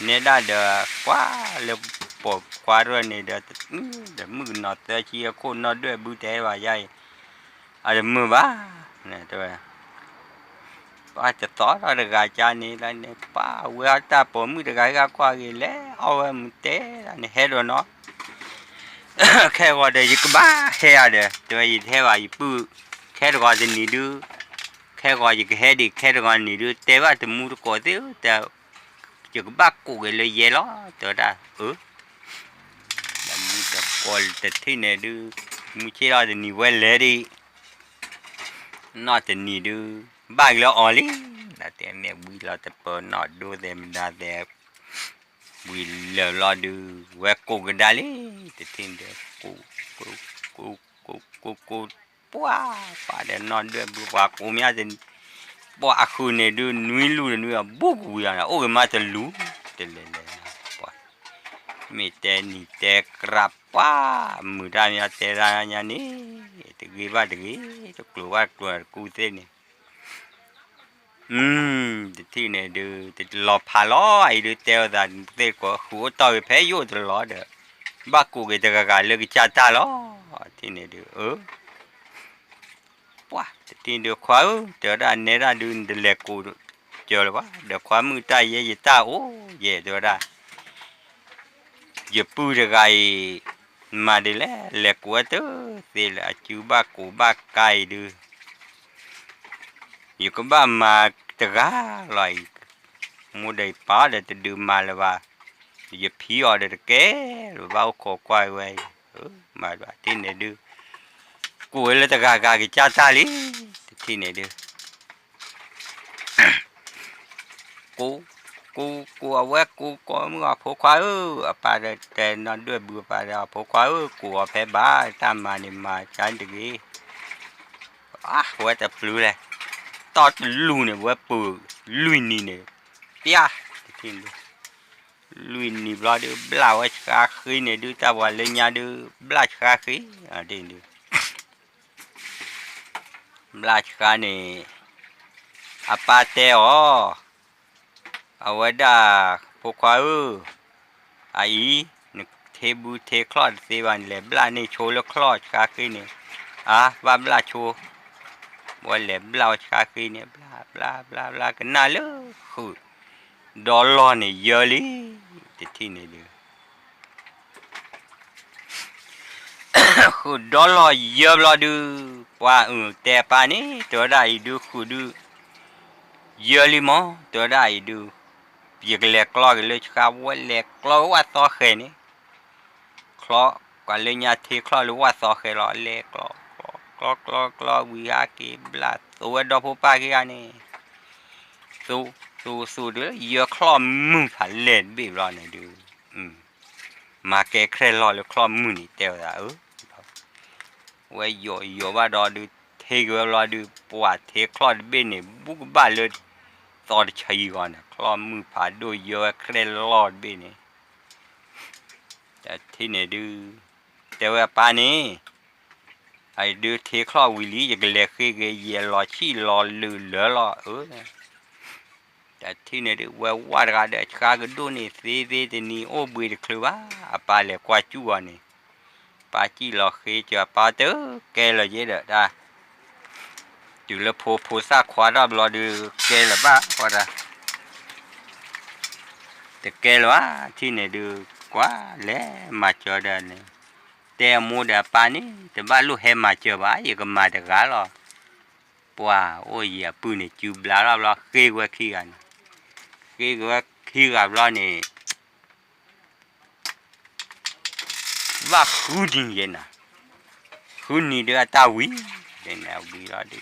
เนี่ยได้เด้อกว่าเลยปวดกว่าด้วยเนี่ยเดี๋ยวมือนอดแต่เชียคนนอดด้วยบูเตว่าใหญ่อะไรมือบ้าเนี่ยตัวป้าจะต่อเราเด็กอาจารย์นี่แล้วเนี่ยป้าเวลาตาผมมือเด็กก็กว่ากี่แล้วเอาไว้มือเตะเนี่ยเฮ็ดแล้วเนาะแค่ว่าเด็กก็บ้าเฮ็ดเด้อตัวยี่เทว่ายี่ปูแค่ว่าจะนี่ดูแค่ khe gọi gì khe đi khe gọi ni đưa té vào từ mua có thiếu té chỉ có bác cụ cái lấy dễ đó tới ra là mua tập coi tập thế này đưa mua chế ra thì ni quay lấy đi nó thì ni đưa bác lo ở đi là té mẹ bui lo tập bờ nó đưa them ra té bui lo đưa quay cụ cái đá đi thì thiên được cụ quá phải để nó đưa bữa cụ mía thì bỏ khu này đưa nuôi lú nuôi bố cụ à ô cái mà từ lú từ lên mi tè ni tè krap quá mưa ra nhà tè ra nhà ní từ ghi ba từ ghi cho keluar ku tè ni thì này đưa thì lò phá lò ai đưa tè ra tè có khu tàu phải vô từ lò được bác cụ cái tè cái lấy cái cha ta lò thì này đưa quá thì được khóa trở ra nè ra đưa từ lẹ cụ chờ là quá được khóa mưa tay vậy ta ô về rồi ra giờ bự ra cái mà đi lẹ cụ đó thì là chú ba cài đưa giờ có ba mà tờ gá lại mua đầy phá để từ đưa mà là ba giờ phí ở đây kế rồi bao cổ quay quay mà ba thì này đưa cụ ấy là tờ gá cái cha ta lý thì này đưa cô ở quê cô có mua phố khoa bà để nó đưa bữa bà ra phố khoa của phải ba tam mà niệm mà trái được gì quê tập lú này to lú này quê bự lú này tia thì lú này bao đưa bao cái khí này đưa ta vào lên nhà đưa bao cái khí à đi đưa bao cái này apa teo awada pokau ai tebu te clot te van le bla ni cholo clot ka ki ni ba bla cho bo le bla ka ki ni bla cái na le khu dollar ni yearly ti ni le khu dollar year bla du wa te pa ni to dai du khu du yearly mo to dai du việc lẹt lo cái lấy khao quá lẹt lo quá to khề ní lo quả lấy nhà thì lo lu quá to khề lo lẹt lo vi ha cái bla tôi đó phụ ba cái này su đứa giờ lo mưng phải lên bị lo này được mà cái khe lo lu lo mưng này teo ra vậy giờ ba đó được thế cái lo được quả thế lo bên này bút ba lên tao đi chơiก่อนคลอมือผาด้วยเยอะเคล็ดลอดบีนี่แต่ที่ไหนดูแต่ว่าป่านี้ไอ้ดูเทคลอวิลีจะเล็กขึ้นก็เยอะรอชี้รอลือเหลือรอแต่ที่ไหนดูว่าวัดกันเด็กข้าก็ดูนี่ซีที่นี่โอ้บุยเด็กคือว่าป่าเล็กกว่าจู่อ่ะนี่ป่าจี้รอขึ้นจะป่าเต๋อแกเลยเยอะเด้อได้อยู่แล้วโพซ่าขวาดับรอดูแกละบ้าว่าละแต่แกละว่าที่ไหนดูกว่าแล้วมาเจอเดินเนี่ยแต่มูเดปานี่แต่บ้านลูกเฮมาเจอบ้าอย่าก็มาแต่กาหรอปัวโอ้ยอย่าปืนเนี่ยจูบลาเราเราเกยกว่าขี้กันเกยกว่าขี้กับเราเนี่ยว่าคู่จริงเย็นนะคู่นี้เดือดตาวิเดี๋ยวเอาวิเราดิ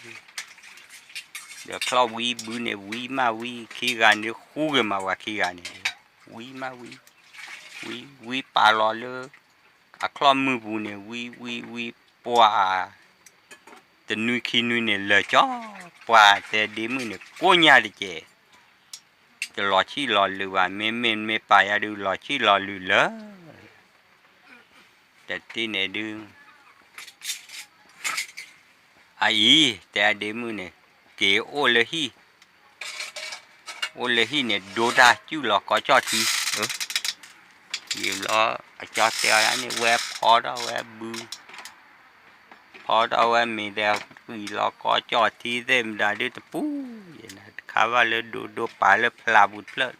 เดี๋ยวคลอวีบุญเนี่ยวีมาวีขี้กันเดี๋ยวคู่กันมาว่าขี้กันเนี่ยวีมาวีปลาลอเลยอะคลอมือบุญเนี่ยวีปัวแต่นุยขี้นุยเนี่ยเลยจ้อปัวแต่ดีมือเนี่ยก้นยาดิเจจะรอชี้รอหรือว่าไม่ไปอะดูรอชี้รอหรือเลยแต่ที่เนี่ยดูไอ้แต่ดีมือเนี่ยเกี่ยวโอเลฮีเนี่ยดูได้จู่หรอก็จอดทีอยู่หรอจอดเตียนี่เว็บพอดเอาเว็บบูพอดเอาเว็บมีเดียวปีหรอก็จอดทีเต็มได้ด้วยตะปูอย่างนั้นข้าว่าเลยดูป่าเลยพลาบุตรเลย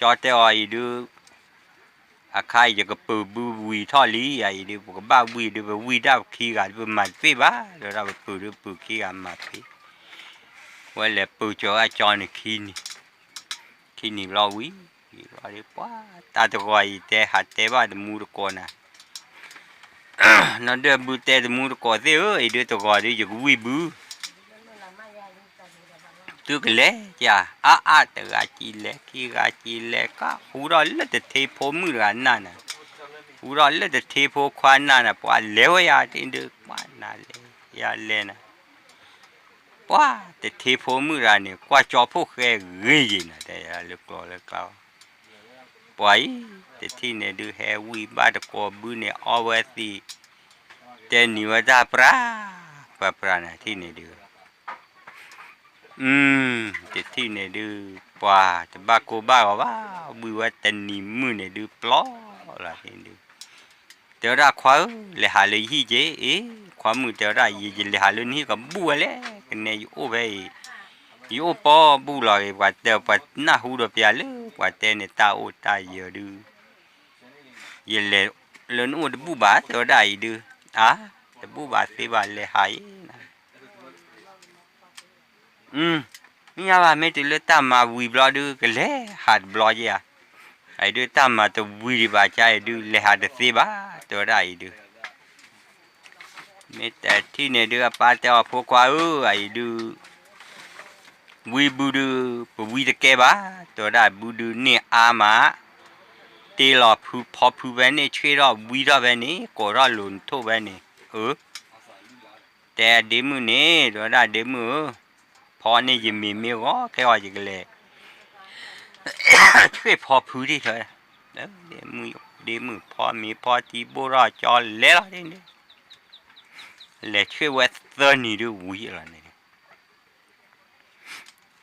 จอดเตียดูใครจะก็ปืนวีท่อลีไอ้ดิบอกบ้าวีดูวีได้ขี้กันมันฟีบ้าเดี๋ยวเราปืนขี้กันมาฟี ว่าเลยปูจ่อจอนี่ขี้นี่รอวิรอดีป้าตาตะกอยแต่หัดแต่ว่าตะมูตะกอนะนั่นเดือบูแต่ตะมูตะกอเสียไอเดือตะกอดิจะกูวิบูตัวกเล่จ้ะแต่กาจีเล่ขี้กาจีเล่ก็หูรอเล่แต่เทพมือกันนั่นน่ะหูรอเล่แต่เทพควานนั่นน่ะป้าเลี้ยวยาที่เดือป้านั่นเลยยาเล่นะป้าแต่เทพมือกันเนี่ยกว่าจอพวกแกเงี้ยนะแต่เล็กกว่าป้าแต่ที่เนี่ยดูแฮวีบ้าตะกอบุเนี่ยเอาไว้สิแต่นี่ว่าจะปลานะที่เนี่ยดูแต่ที่เนี่ยดูป้าแต่บ้าโกบ้าว่าบุว่าแต่นี่มือเนี่ยดูปลอละที่ดูเดี๋ยวเราขวาเลยหาเลยฮีเจขวามือเดี๋ยวเรายีเลยหาเลยนี่ก็บัวเลยกันเนี่ยอยู่ไปอยู่ปอบัวเลยว่าเดี๋ยวว่าหน้าหูดเปียเลยว่าแต่เนี่ยตาโอตาเยอะดูยีเลยเล่นอุดบัวบาเดี๋ยวได้ดูแต่บัวบาสิบาเลยหายนี่ยาว่าไม่ติดเลยตามมาวีบลอดูกันเลยหัดบลอจีไอ้ดูตามมาตัววีบาใจดูเลยหัดสิบาตัวได้ดูไม่แต่ที่เนี่ยดูป้าแต่ว่าพวกว่าไอ้ดูวีบูดูวีตะเก็บตัวได้บูดูเนี่ยอามาเตลอผู้พอผู้แบบนี้ช่วยเราวีเราแบบนี้ก็เราหลุนทั่วแบบนี้แต่เดมือเนี่ยตัวได้เดมือพอเนี่ยยังมีก็แค่ว่าอย่างเงี้ยช่วยพอผู้ที่เถอะเดมือพอมีพอที่บุราจอเละเลยเนี่ยและช่วยเวสเตอร์นี่ดูวิอะไรเนี่ย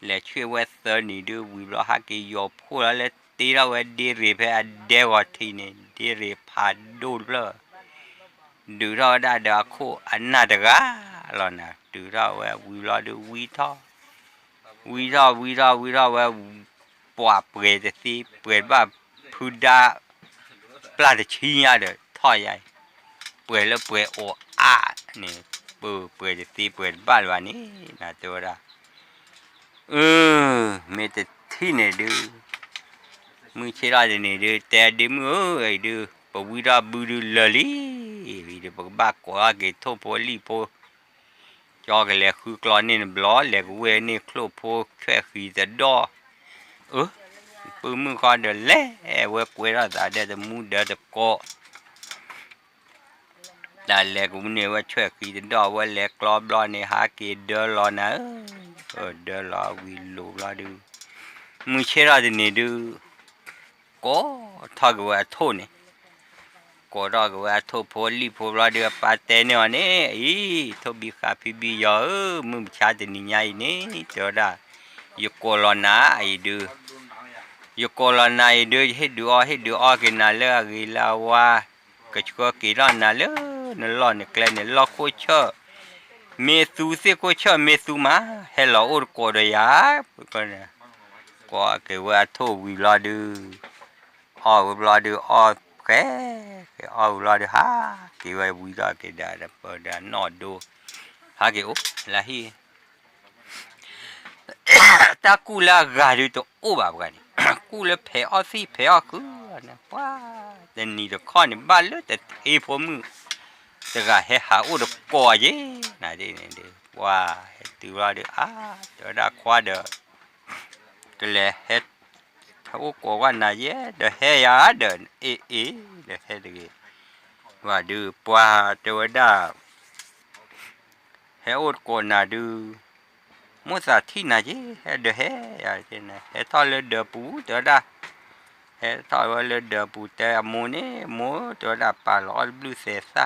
และช่วยเวสเตอร์นี่ดูวิเราหากี่ยอบพูดแล้วตีเราเวดีรีเพอเดวทีเนี่ยดีรีพาดูเลยดูเราได้เด็กคู่อันน่าเด็กแล้วนะดูเราเววิเราดูวิท่อวิเราเวปวดเปรตสิเปรตว่าพูดได้ปลาจะชี้ยาเด้อท่อใหญ่เปรตแล้วเปรตโอนี่เปรตจะสิเปรตบ้านวันนี้นะตัวละไม่แต่ที่เนี่ยดูมือเชื่อได้เนี่ยดูแต่ดูมือไอ้ดูปวิราบุรุลลีวิธีปกบ้ากว่าเกทโพลีโพจอกันเลยคือกลอนนี่บล้อแหลกเวนี่ครบโพแค่ขีดดอปืนมือคอเดินเล่เวกเวลาแต่เดี๋ยวมูเดี๋ยวก็แต่แหลกมันเนี่ยว่าช่วยขีดดอว่าแหลกกรอบบล้อเนี่ยหาเกเดินรอนะเดินรอวิลูรอดูมือเชื่อได้เนี่ยดูก็ทอดว่าโทษเนี่ยก็รอว่าโทษพอลีพอรอเดือปาเตเนี่ยเนี่ยโทบิคาพิบิยมึงชาตินี่ไงเนี่ยเจอได้อยู่โคลนาไอ้ดูอยู่โคลนาไอ้ดูให้ดูกินน่ะเลยกินแล้วว่าก็ชัวกินแล้วน่ะเลยนั่นหล่อเนี่ยแกล้งเนี่ยหล่อโคเชอเมซูเสียโคเชอเมซูมาเฮลโลอุรโกเดียก็เนี่ยก็เกี่ยวกับทูวิลาดูวิลาดูแค่วิลาดูฮะเกี่ยวกับวิลาเกี่ยวกับเปิดนอดูฮะเกี่ยวละฮีตากูละกาดูตัวบ้ากันกูละเพอสิเพอคือนะว้าแต่นี่ตัวข้อนี่บ้าเลยแต่เอฟมือแต่ก็เฮหาอุดก่อเย่น่ะดิเนี่ยว้าตัวละดูตัวละควาเดอก็เลยเฮ็ดถ้าอุกว่าน่ะเย่เดอเฮียเดินเดอเฮ็ดดิว่าดูปว่าตัวดาเฮอุดก่อน่ะดูมุสาที่น่ะเย่เดอเฮียเจนะเฮทอลเดอปูตัวดาเฮทอลเดอปูแต่โมเนี่ยโมตัวดาปาลอลบลูเซซ่า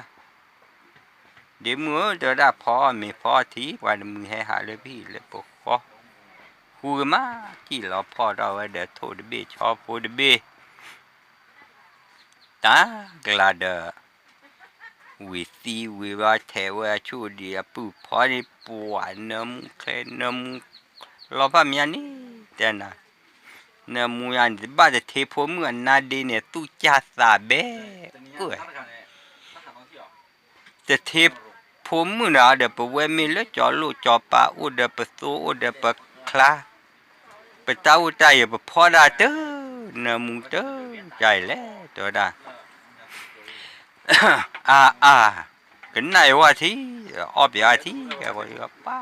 เดี๋ยวมือตัวดาพอไม่พอทีวันมือให้หาเลยพี่เลยปกคอคูมาที่เราพอเราเดี๋ยวโทษเบชอบโฟดเบตากลาเดวิธีวิวัฒน์เทวชูเดียปูพอนี่ปวดน้ำเคลน้ำเราพามีอันนี้แต่น่ะน้ำมูยันบ้าจะเทพมือนาดีเนี่ยตู้จ่าสาเบ้จะเทพ phô mưa nào để bờ quê mình lấy cho lũ cho bà u để bờ số u để bờ khla bờ tàu chạy bờ phò ra tớ nè mùng tớ chạy lẽ tớ đã cái này qua thì ở bia thì cái gọi là ba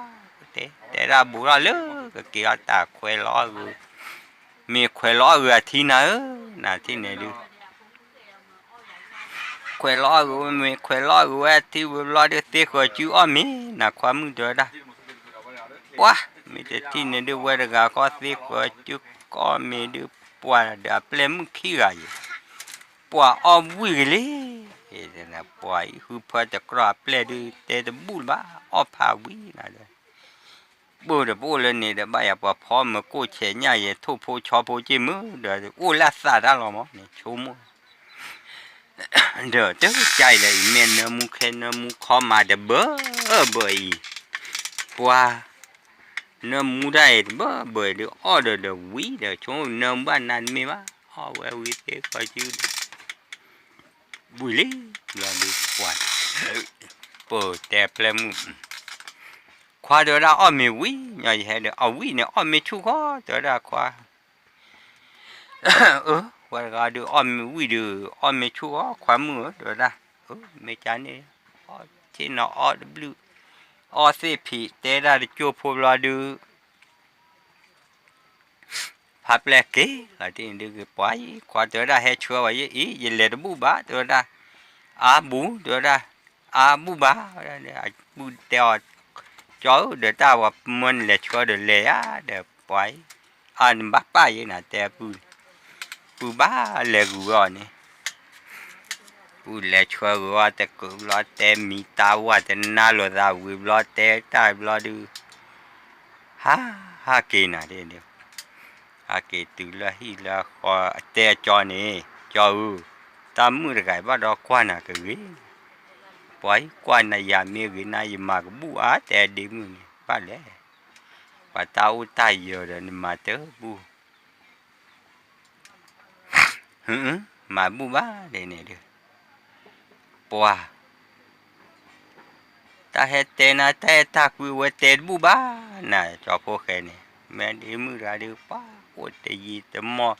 thế ra bù ra lỡ cái kia ta khoe lo rồi mi khoe lo rồi thì nữa là thì này được khoe lo rồi mi khoe lo rồi thì lo được tiếc rồi chứ ở mi là khoa mừng rồi đó quá mi thì này được qua được có tiếc rồi chứ có mi được qua đã plem khi rồi qua ở vui cái thế là qua hư phậtจะกรอบเลยดูแต่จะบุญบ้าออพาวินะเลยบุญบุญเลยเนี่ยเดี๋ยวบ่ายพอพอมากู้เชียเนี่ยยังทุบผู้ชอบผู้จีมือเดี๋ยวอู้ละสาได้หรอมั้งเนี่ยชูมือเดี๋ยวเจ้าใจเลยเมียนเนื้อมุขเนื้อมุขเข้ามาเดี๋ยวเบ้อเบื่อปัวเนื้อมุได้เบ้อเบื่อเดี๋ยวอ้อเดี๋ยววิเดี๋ยวชูเนื้อบ้านนั้นมีมั้ยอ้อเว้ยวิเตะก็ชื่อบุยลี่เราดูกว่าเปิดแต่เปล่ามุควาเดี๋ยวเราอ้อมีวิอย่างเงี้ยเดี๋ยวเอาวิเนี่ยอ้อมีชูข้อเดี๋ยวเราควาว่าเราเดี๋ยวอ้อมีวิเดี๋ยวอ้อมีชูข้อความือเดี๋ยวเราไม่จานนี่อ้อที่น่ะอ้อบลูอ้อเสพีแต่เราเดี๋ยวจูบพวกเราดูพับแลกเก๋เราที่ดูก็ปล่อยควาเดี๋ยวเราให้ชัวร์ไว้ยี่เล่บูบ้าเดี๋ยวเราบูเดี๋ยวเราบูบ้าบูเดียวcháu để ta vào mình là cho được lẽ để phải anh bắt ba vậy nè để bu ba là rồi nè bu là cho rồi để cứ lo để mi ta qua để na lo ra bu lo để ta lo được ha kì nè đây nè ha kì từ là hi là khó để cho nè cho ta muốn được cái bắt đó qua nè cái gì phải qua này giờ mi cái này mà cái bu á để điểm ba lẽ và tao tay giờ rồi mà tớ bu mà bu ba đây này được qua ta hết tên na ta quy về tên bu ba nè cho phố khe này mẹ điểm ra được ba của cái gì tớ mò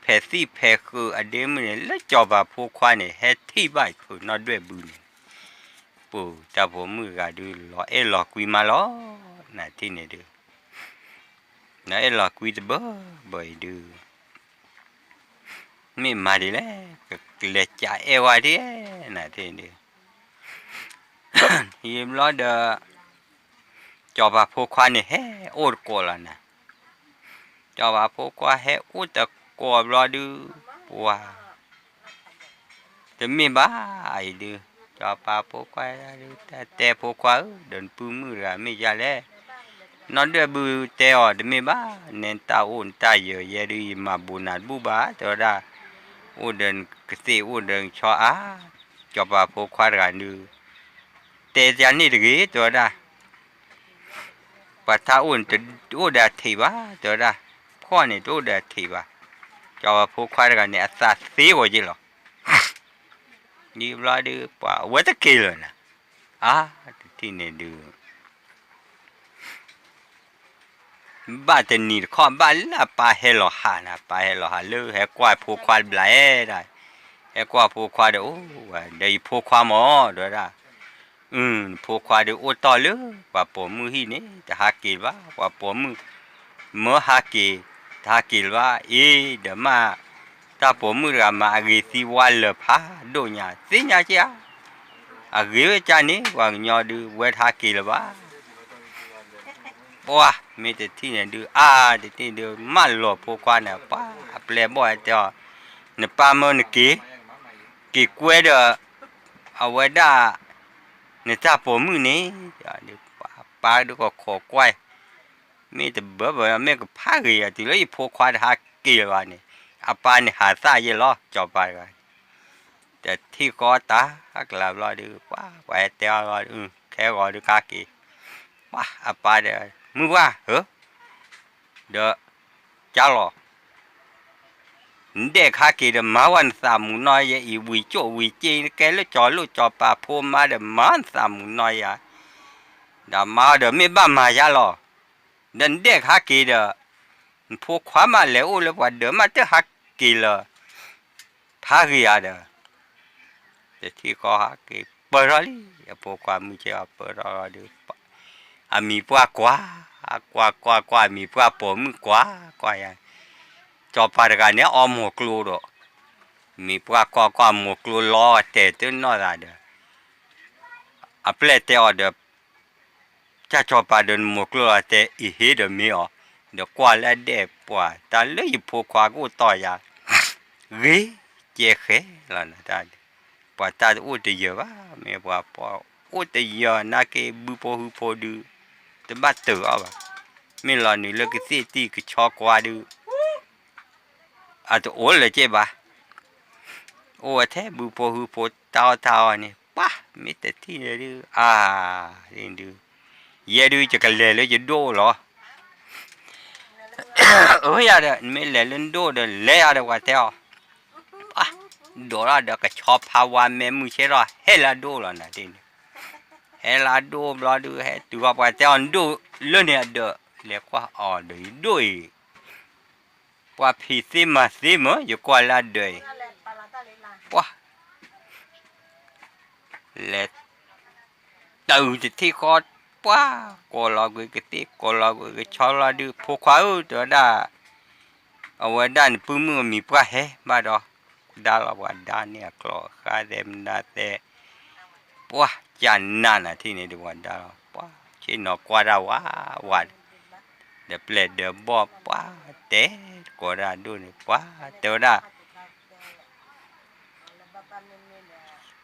phải xí phải khử ở điểm này lấy cho vào phố khoa này hết thi bài khử nó đuổi bu nàyปูจะผมมือก็ดูหล่อหล่อกุยมาล้อน่ะที่นี่ดูน่ะหล่อกุยจะบ่อยดูไม่มาดีแล้วก็เลยจ่าว่าดิน่ะที่นี่ยิมล้อเดอจอบาพวกควานนี่เฮ้โอดกอละนะจอบาพวกควาเฮ้โอดตะกอล้อดูว้าจะมีบ้าไอ้ดูcho bà phố quay té phố quá đừng bự mưa ra mấy giờ lẽ nó đưa bự té ở để mấy ba nên tao ôn ta giờ giờ đi mà buồn nát bu bá cho ra ôn đừng cái gì ôn đừng cho bà phố quay ra nữa té giờ này được cho ra và tao ôn từ ôn đã thì bá cho ra khoa này ôn đã thì bá cho bà phố quay ra này sát xí của gì rồi đi lo đi quả quá tất kỳ rồi nè thì này được ba tên nhỉ con ba là ba hello hà nè ba hello hà lư hay qua phụ khoa lại đây hay qua phụ khoa đâu đây phụ khoa mỏ rồi ra phụ khoa được ô to lư và bỏ mưa hi nè hà kỳ quá và bỏ mưa hà kỳ quá để mà ta bỏ mưa ra mà người si qua lợp đồ nhà xí nhà chứ người cha ní hoàng nhỏ đưa quét hạ kỳ là bá wow mấy cái thi này đưa để thi đưa mà lọ po qua nè bá ple boy cho nè pa mơ nè kỳ quét được quét đã nè ta bỏ mưa ní được pa được có khó quay mấy cái bữa mấy cái phá gì thì lấy po qua hạ kỳ là này apa ni hasa je lo coba kan jadi kota kalau lo di wah teo lo kayak lo di kaki wah apa dia murah de jalo เด็กข้ากินมาวันสามน้อยอีวิโจวิจีแกเลยจอลูกจอปลาพูมามาสามน้อยอะดามาไม่บ้ามายาหรอเดินเด็กข้ากินพวกความมาแล้วเลยว่ามาเจอข้ากินพากิอาแต่ที่ก็ข้ากินเปิดอะไรพวกความมือเจ้าเปิดอะไรมีพวกกว่ามีพวกผมกว่าอย่างจอปลากันเนี้ยอมหัวกลัวดอกมีพวกหมวกลัวล้อแต่ตื่นนอนได้เปลเตอจะจอปลาเดินหมวกลัวแต่อีเห็ดมีอ๋อเดี๋ยวกว่าแล้วเด็กปว่าแต่เลยพวกกูต่อยาเจ๊เขแล้วนะท่านปว่าตาอุตยว่าไม่ว่าปว่าอุตยนักบุปผุดูแต่บ้าตัวอ่ะไม่รอนี่เลิกเสียตีก็ชอกว่าดูตัวโอ้เลยเจ๊บ้าโอ้แท้บุปผุเต่านี่ป้าไม่แต่ที่เลยดูเรียนดูเยอะดูจะกันเลยจะดูหรออย่าเด้อไม่เล่นดูเด้อเล่อะไรวะเท้าดูละเด้อก็ชอบพาวาแม่มือเชื่อเฮลาดูแล้วนะทีนี้เฮลาดูรอดูเฮตัวว่าเท้าดูเรื่องเนี่ยเด้อเรียกว่าดูว่าพี่ซิมาอยู่กว่าละเด้อว่าเล็ดตื่นที่คอว้าก็รอกูก็ตีก็รอกูก็ชอบรอดูพวกเขาตัวด้าเอาไว้ด้านปื้มมือมีป้าเฮ้มาดอดาลว่าด้านเนี่ยกลัวข้าเดมนาเตป้าจันนั่นนะที่นี่ดูว่าดาป้าชินอกว่าดาว่าเดี๋ยวเปลี่ยนเดี๋ยวบอกป้าเตะก็ได้ดูนี่ป้าเดี๋ยวด้า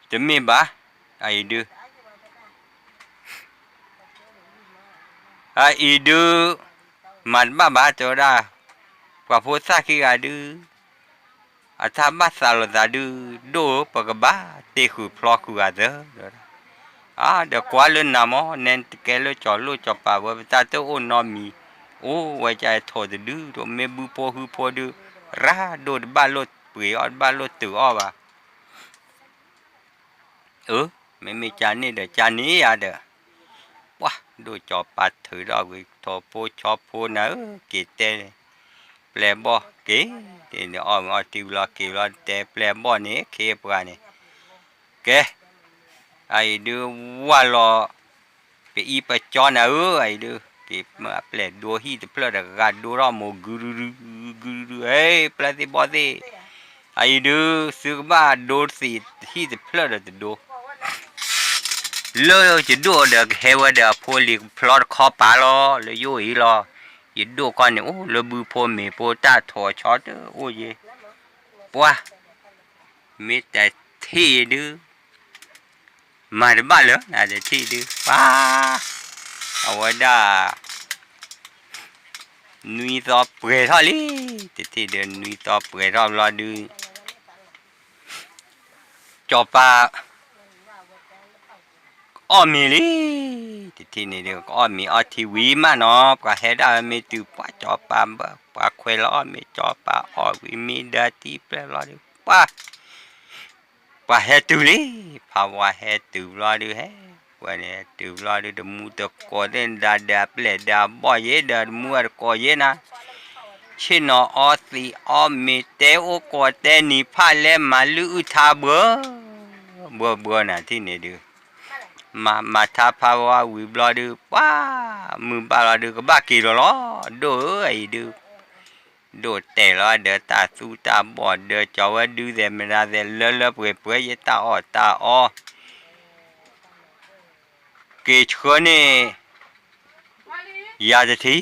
จะมีบ้าไอ้ดูidu man baba tora kwa posa ki adu atha masalo dadu do pagaba te khu phlo khu ade de kwa le namo nen ke lo cho lo cho pa wa ta to o no mi o wa cha tho de du do me bu po hu po du ra do ba lo pui on ba lo tu o ba me cha ni de cha ni ya deว้าดูจอปัดถือดอกวิทอพูชอบพูนะกี่เตะแปลบ่กี่เดี๋ยวอ้อติวละกี่ละแต่แปลบ่นี่เคปกันนี่แกไอ้ดูว่ารอไปอีไปจอนะไอ้ดูกี่มาแปลดูฮีตแปลแต่การดูรอโมกุรุเฮ้แปลที่บ่สิไอ้ดูซื้อบ้าดูสิฮีตแปลแต่ดูเลยจะดูเด็กเฮวเด็กพอลิพลอดคอปาล้อเลยยุ่ยล้อจะดูก่อนเนี่ยโอ้เลยบูพอมีพอตาถอช็อตโอ้ยปัวมีแต่ที่ดื้อมาในบ้านเหรอน่าจะที่ดื้อป้าเอาไว้ได้นุยต่อเปลือยทอดเลยที่เดินนุยต่อเปลือยทอดรอดื้อจอปามีลิที่นี่เดี๋ยวก็มีทีวีมาเนาะก็เห็นได้มีตัวป้าจอปาป้าคุยแล้วมีจอปาวิมีดาที่เปล่าดิป้าเห็นตัวลิป้าว่าเห็นตัวรอดูเฮ้วันนี้ตัวรอดูเดมูตะโกเดนดาเปล่ดาบ่อยเดมัวโกเยนะชิโนสีมีเตโอโกเตนิพาเลมาลูทาเบื่อนะที่นี่ดูมาท้าพาวาวิบลอดูป้ามือบาลอดูก็บ้ากี่ล้อดูไอ้ดูแต่ละเดือตาสู้ตาบอดเดือจอว่าดูแต่ไม่ได้แต่เลอะเปื่อยตาอ้อเกชคนนี่ยาจะที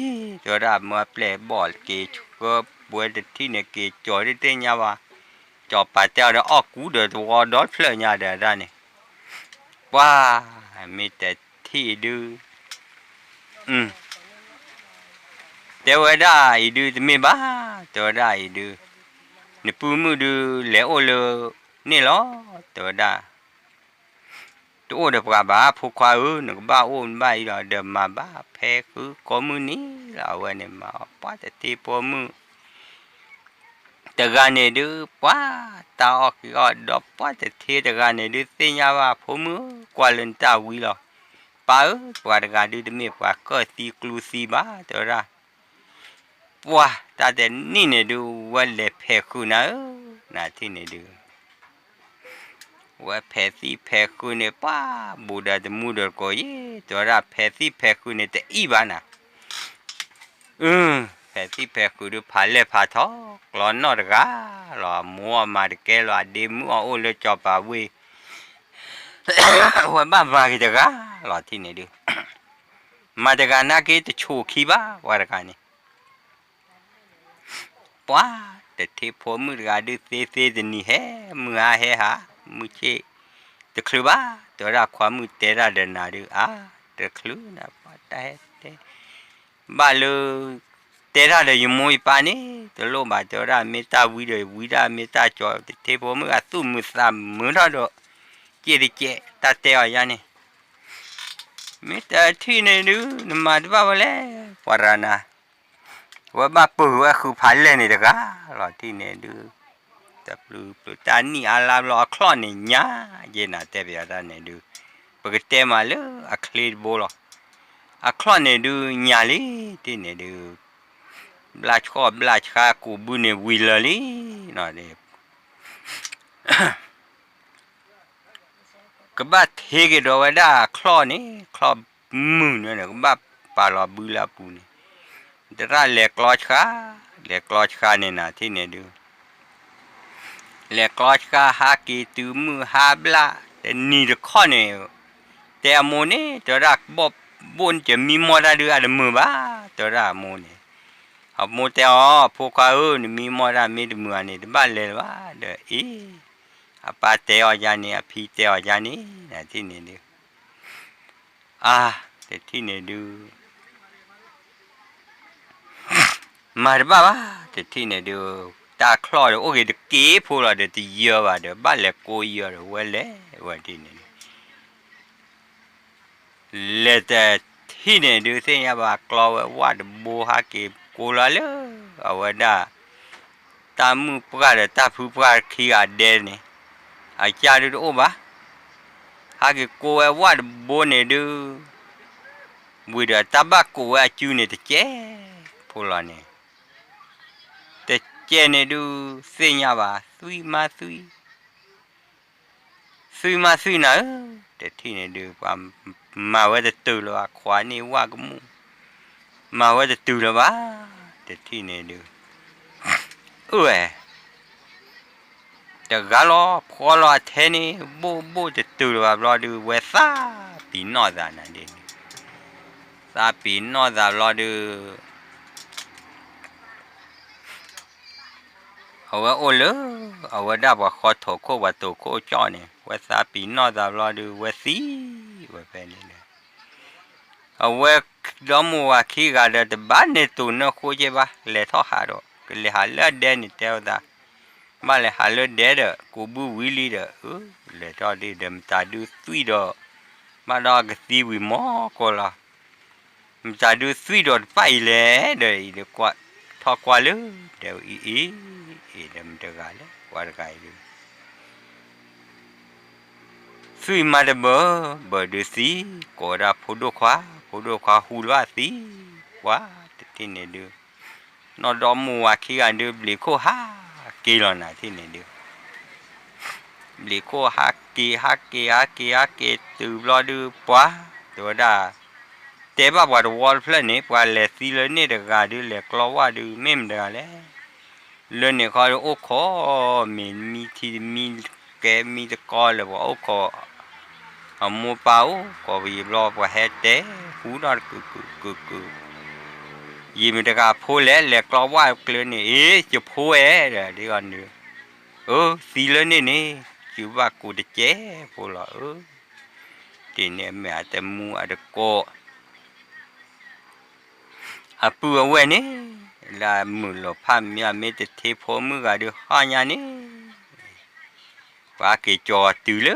ตัวราบมาเปล่บอลเกชก็บัวจะที่เนี่ยเกจอได้เต็มยาวจอป่าเจ้าเดือออกกูเดือตัวดอทเพลย์ยาเดือได้เนี่ยว้ามีแต่ที่ดื้อแต่ว่าได้ดื้อจะไม่บ้าตัวได้ดื้อเนี่ยปูมือดื้อแล้วเลยนี่ล้อตัวได้ตัวเด็กกว่าบ้าพวกควายนึกบ้าโอนบ้าอีหล่อเดิมมาบ้าแพ้คือก้มือนี้เราเนี่ยมาป้าแต่ตีปมือ ตะกันเนี่ยดูป้าตาออกก็ดอกป้าแต่เทตะกันเนี่ยดูเสียว่าผมกว่าเล่นตาวิลป้าป้าตะกันดูไม่ป้าก็สีกลูสีบ้าตัวละป้าตาแต่นี่เนี่ยดูวันเล็บเพคุนะนาที่เนี่ยดูว่าเพสีเพคุเนี่ยป้าบูดาจะมูดก็เย่ตัวละเพสีเพคุเนี่ยแต่อีบ้านะเพสีเพคุดูพาเล่พาท้อกลอนนอดกาหล่อมัวมาเกลอดีมัวโอเลจอบาวีว่าบ้ามากี่ตะกาหล่อที่เนี่ยดูมาตะกันนักที่จะโชว์ขี้บ้าว่าตะกันเนี่ยป้าแต่ที่ผมมือกาดูเสียจะนี่แฮมือแฮฮะมือเชตะคลุบ้าตัวรักความมือเตระเดินนาดูตะคลุนะป้าแต่บ้าลูเตระเดียมวยปานี่ตัวโลมาตัวรักเมตาวิดาเมตาจอที่ผมมือตู้มือสามมือเราดูเจริเจตาเตะอย่างนี้เมตาที่เนี่ยดูนมาดูบ้าเลยปารานะว่าบ้าปูว่าคือพันเลยนี่ตะกาหล่อที่เนี่ยดูแต่ปลูตานี่อาลาหล่อคลอนเนี่ยญ่าเย็นอ่ะแต่เบียดาเนี่ยดูปกติมาเลยคลีดโบลคลอนเนี่ยดูญ่าเลยที่เนี่ยดูบลาชากูบุเนี่ยวิลเลยน่ะเนี่ยก็บ้าเทกิดเอาไว้ได้คลอนนี่คลอนมือเนี่ยก็บ้าปลาหล่อบุลาปูเนี่ยแต่ละเล็กลอชคาเนี่ยนะที่เนี่ยดูเล็กลอชคาหากีตูมือหาบลาแต่นี่เด็กข้อเนี่ยแต่โมเนี่ยแต่ละบนจะมีมอดาดูอะไรมือบ้าแต่ละโมเนี่ยเอาโมแต่พวกเขาเนี่ยมีมอดามีมือเนี่ยบ้านเลยว่าเด้อป้าเตอจานี่พี่เตอจานี่นะที่เนี่ยดูแต่ที่เนี่ยดูมาดบ้าแต่ที่เนี่ยดูตาคลอดโอเคเด็กเก๋พูดแล้วเด็กเยอะว่าเด็กบ้านเล็กกูเยอะเว้ยเลยว่าที่เนี่ยเลแต่ที่เนี่ยดูเสียว่าคลอดว่าเด็กบัวฮักเก็บกูละเลยเอาไว้ได้ตามือปากเด็กตาผู้ปากขี้อาเดนเนี่ยอาจารย์ดูโอ้บ้าฮักเก็บกูว่าเด็กบัวเนี่ยดูวิเดตาบ้ากูว่าจูเนี่ยเจ๊พูดแล้วเนี่ยแต่เจเนี่ยดูเสียว่าซุยมานะแต่ที่เนี่ยดูความมาว่าจะตื่นแล้วขวานี่ว่าก็มูมาว่าจะตื่นแล้ววะแต่ที่เนี่ยดูแต่กาลอพอลอเทนี่บูจะตื่นแล้วรอดูเวซ่าปีนอดานั่นเองซาปีนอดารอดูเอาว่าโอ้เลยเอาว่าได้ว่าขอโถโคว่าโตโคจ้อเนี่ยว่าซาปีนอดารอดูว่าสีว่าเป็นนี่เลยเอาว่าดอมัวขี้กาเดตบ้านเนี่ยตัวน่ะโคเจ็บะเละท้อหาดอกก็เลยหาเลือดแดงนี่เท่าดามาเลยหาเลือดแดงเด้อกูบูวิลีเด้อเลยท้อดีเดมตาดูสุยดอมาดอกสีวิมอก็ละมันจะดูสุยดอไปเลยเดี๋ยวกว่าทอกว่าเลยเดี๋ยวเดมเดกาเลยว่าไกดูสุยมาเดบดูสีก็ได้พูดขวาหูลว่าสีว่าที่เนี่ยดูนอดอมัวขี้อันดูบลิโคฮากีลนะที่เนี่ยดูบลิโคฮักกีตูรอดูปัวตัวได้แต่บ้าว่าดวอลเพลนี่ปัวเลสีเลนี่เด็กาดูเลกลอว่าดูเมมเด็กเลยเลนี่เขาโอ้ขอมีที่มีแกมีตะกอเลยว่าโอ้ขอเอามัวเปล่าก็วิบล้อว่าเฮ็ดเต้หูดอดกูยี่มีตะกาพูดแล้วกลอว่าเกลือนี่จะพูดเดี๋ยวก่อนดูสีเลยนี่จูว่ากูจะเจ๊พูดละทีนี้แม่แต่มัวแต่โกปูเอาไว้นี่ลามือหลบพามีไม่แต่เทพมือก็ดูห้าอย่างนี้ว่าเกจอตื่นเลย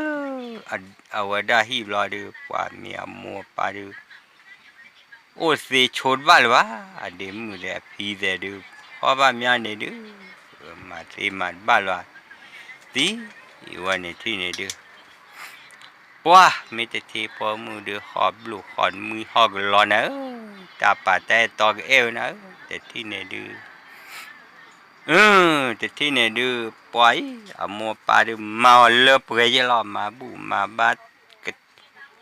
เอาไว้ได้ฮีบรอดูว่ามีมัวปาดูโอ้เสียชดบ้าหรือวะเดี๋ยวมือเลยพี่เดี๋ยวดูเพราะว่ามีอันนี้ดู มาที่มาบ้านละตีวันนี้ที่นี่ดูว้าไม่แต่ที่พอมือดูหอบลูกหอนมือหอกรอนะตาป่าแต่ตอกเอวนะแต่ที่นี่ดูแต่ที่นี่ดูปล่อยเอาโมปาดูมาเลือบเรยล้อมาบูมาบัด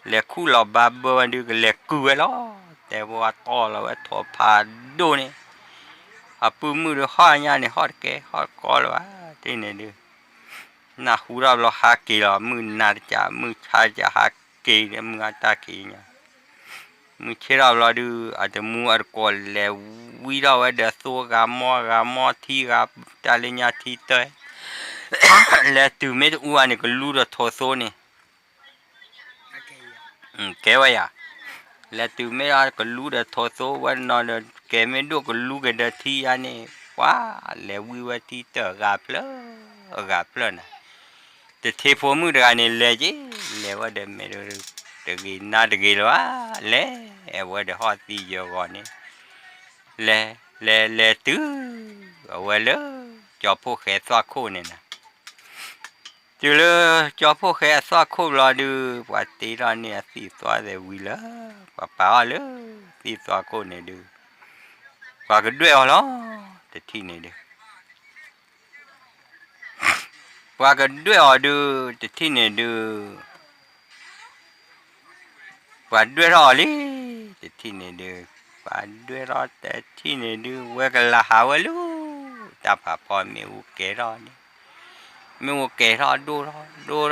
เล็กคู่เราบาเบอร์ดูก็เล็กกูล้อแต่ว่าต่อเราว่าถอพาดูนี่อาปูมือดูห่อเนี่ยนี่ห่อแกห่อกอลวะที่นี่ดูน่าหูเราเราหาเกลือมือนาจ่ามือชาจะหาเกลือมือตาเกลือมือเชื่อเราดูอาจจะมืออัดกอลแล้ววิเราเดสูกามอที่กับตาเลญาที่เตยแล้วตัวเม็ดอ้วนนี่ก็รู้เราทอโซนี่แกว่าอย่าแล้วตัวเม็ดก็รู้เราทอโซวันนอนแกไม่ดูก็รู้กันเดที่อันนี้ว้าแล้ววิวที่เตอกับเลยนะแต่เทพมือเดือนนี้เลยจีเลยว่าเดิมไม่รู้ตะกี้น่าตะกี้ว่าเลยว่าเดี๋ยวฮอตตีเยอะกว่านี้เลยตื้อว่าเลยจอพวกแขกสวาคู่เนี่ยนะจูเลยจอพวกแขกสวาคู่รอดูว่าตีรอเนี่ยตีสวาเดี๋ยววิละว่าป่าเลยตีสวาคู่เนี่ยดูว่าก็ด้วยเอาล้อแต่ที่เนี่ยดูว่าก็ด้วยเอาดูแต่ที่เนี่ยดูว่าด้วยรอเลยแต่ที่เนี่ยดูว่าด้วยรอแต่ที่เนี่ยดูว่าก็ละหาวลูแต่พอไม่โอเครอนี่ไม่โอเครอดู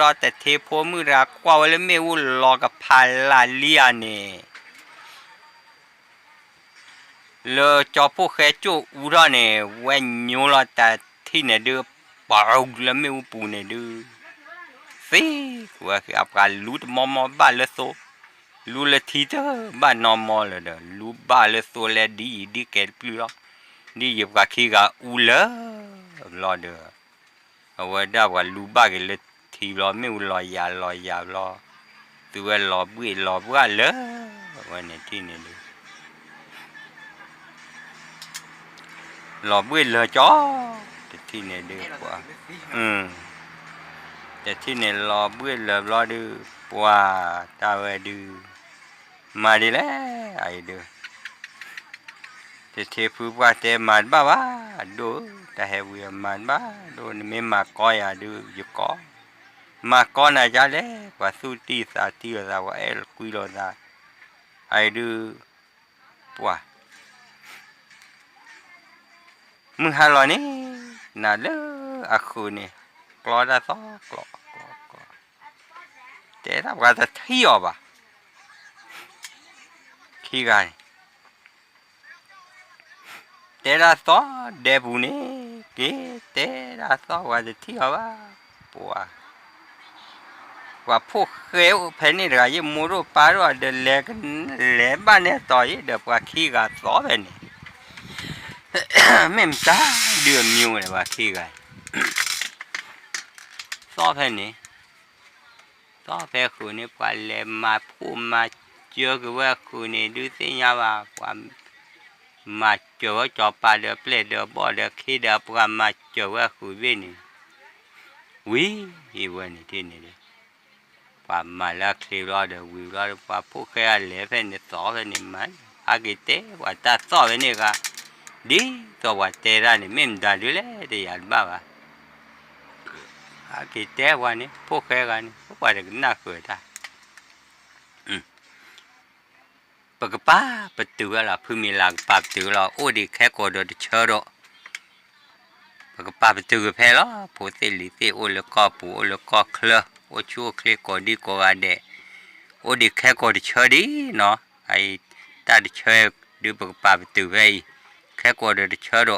รอแต่เทพมือรักว่าแล้วไม่รู้รอกับพาลาเลียนี่เลยจอพวกแค่จู่อุราเนี่ยเว้นยูรอแต่ที่เนี่ยดูปารุแล้วไม่รู้ปูเนี่ยดูสิว่าคืออับการรู้มอบ้านเลยโซรู้เลยทีเถอะบ้านนอมอเลยเด้อรู้บ้านเลยโซเลยดีเกิดปลื้มดีหยิบกับขี้กับอูเลยรอเด้อเอาไว้ได้ว่ารู้บ้านกันเลยทีรอไม่รู้รอยารอตัวรอบุ้ยรอบ้านเลยวันนี้ที่นี่ดูรอบุ้ยเลยจ้อแต่ที่นี่ดูกว่าแต่ที่นี่รอบุ้ยเลยรอดูว่าตาไว้ดูมาดีแล้วไอ้ดูแต่เทพูว่าแต่มันบ้าว่าดูแต่เฮวิมันบ้าดูนี่ไม่มาก้อยดูอยู่ก้อมาก้อนอาจจะเล่ว่าสุติสาธิตว่าเอลคุยโลดาไอ้ดูว่ามึงหาลอนี่น่าเล่อะคุณนี่กลอดาซอกลอแต่ถ้าว่าจะเที่ยวป่ะขี้ไก่แต่ละซอเดบุนี่เกแต่ละซอว่าจะเที่ยวป่ะปัวว่าพวกเขวเพนี่ระยมูรุปารุเดเล็กเล็บบ้านเนี่ยต่อยเดว่าขี้กาซอเพนี่ไม่มตาเดือดมิวเลยว่าขี้ไก่ซอเพนี่ซอเพคุณนี่กว่าเลมาพูมาเจอกับว่าคุณนี่ดูสิยาว่าความมาเจอจอปาเดเปลเดบอเดขี้เดปรามาเจอว่าคุณวินี่วิอีวันนี้ที่นี่ความมาลักที่รอเดวิรอดว่าพวกแกเล่เพนสอเพนมันอากิเตว่าตาสอเพนก็ดีตัวว่าเตระนี่ไม่ได้ดูเลยเดียนบ้าว่าอากิเตว่านี่พวกแกกันพวกว่าเด็กน่าเกิดอ่ะปกป้าประตูอะไรพึ่งมีหลังปากตูเราโอ้ดีแค่กอดเดเชอร์ ก็ป้าไปตื่นเพลแล้วผู้เสลีเสโอเลก็ปูโอเลก็เคลโอชัวเคลก็ดีก็ว่าเดโอดีแค่ก็ดีเชอดีเนาะไอ้ตาดีเชอดูปกป้าไปตื่นไปแค่ก็ดีเชอด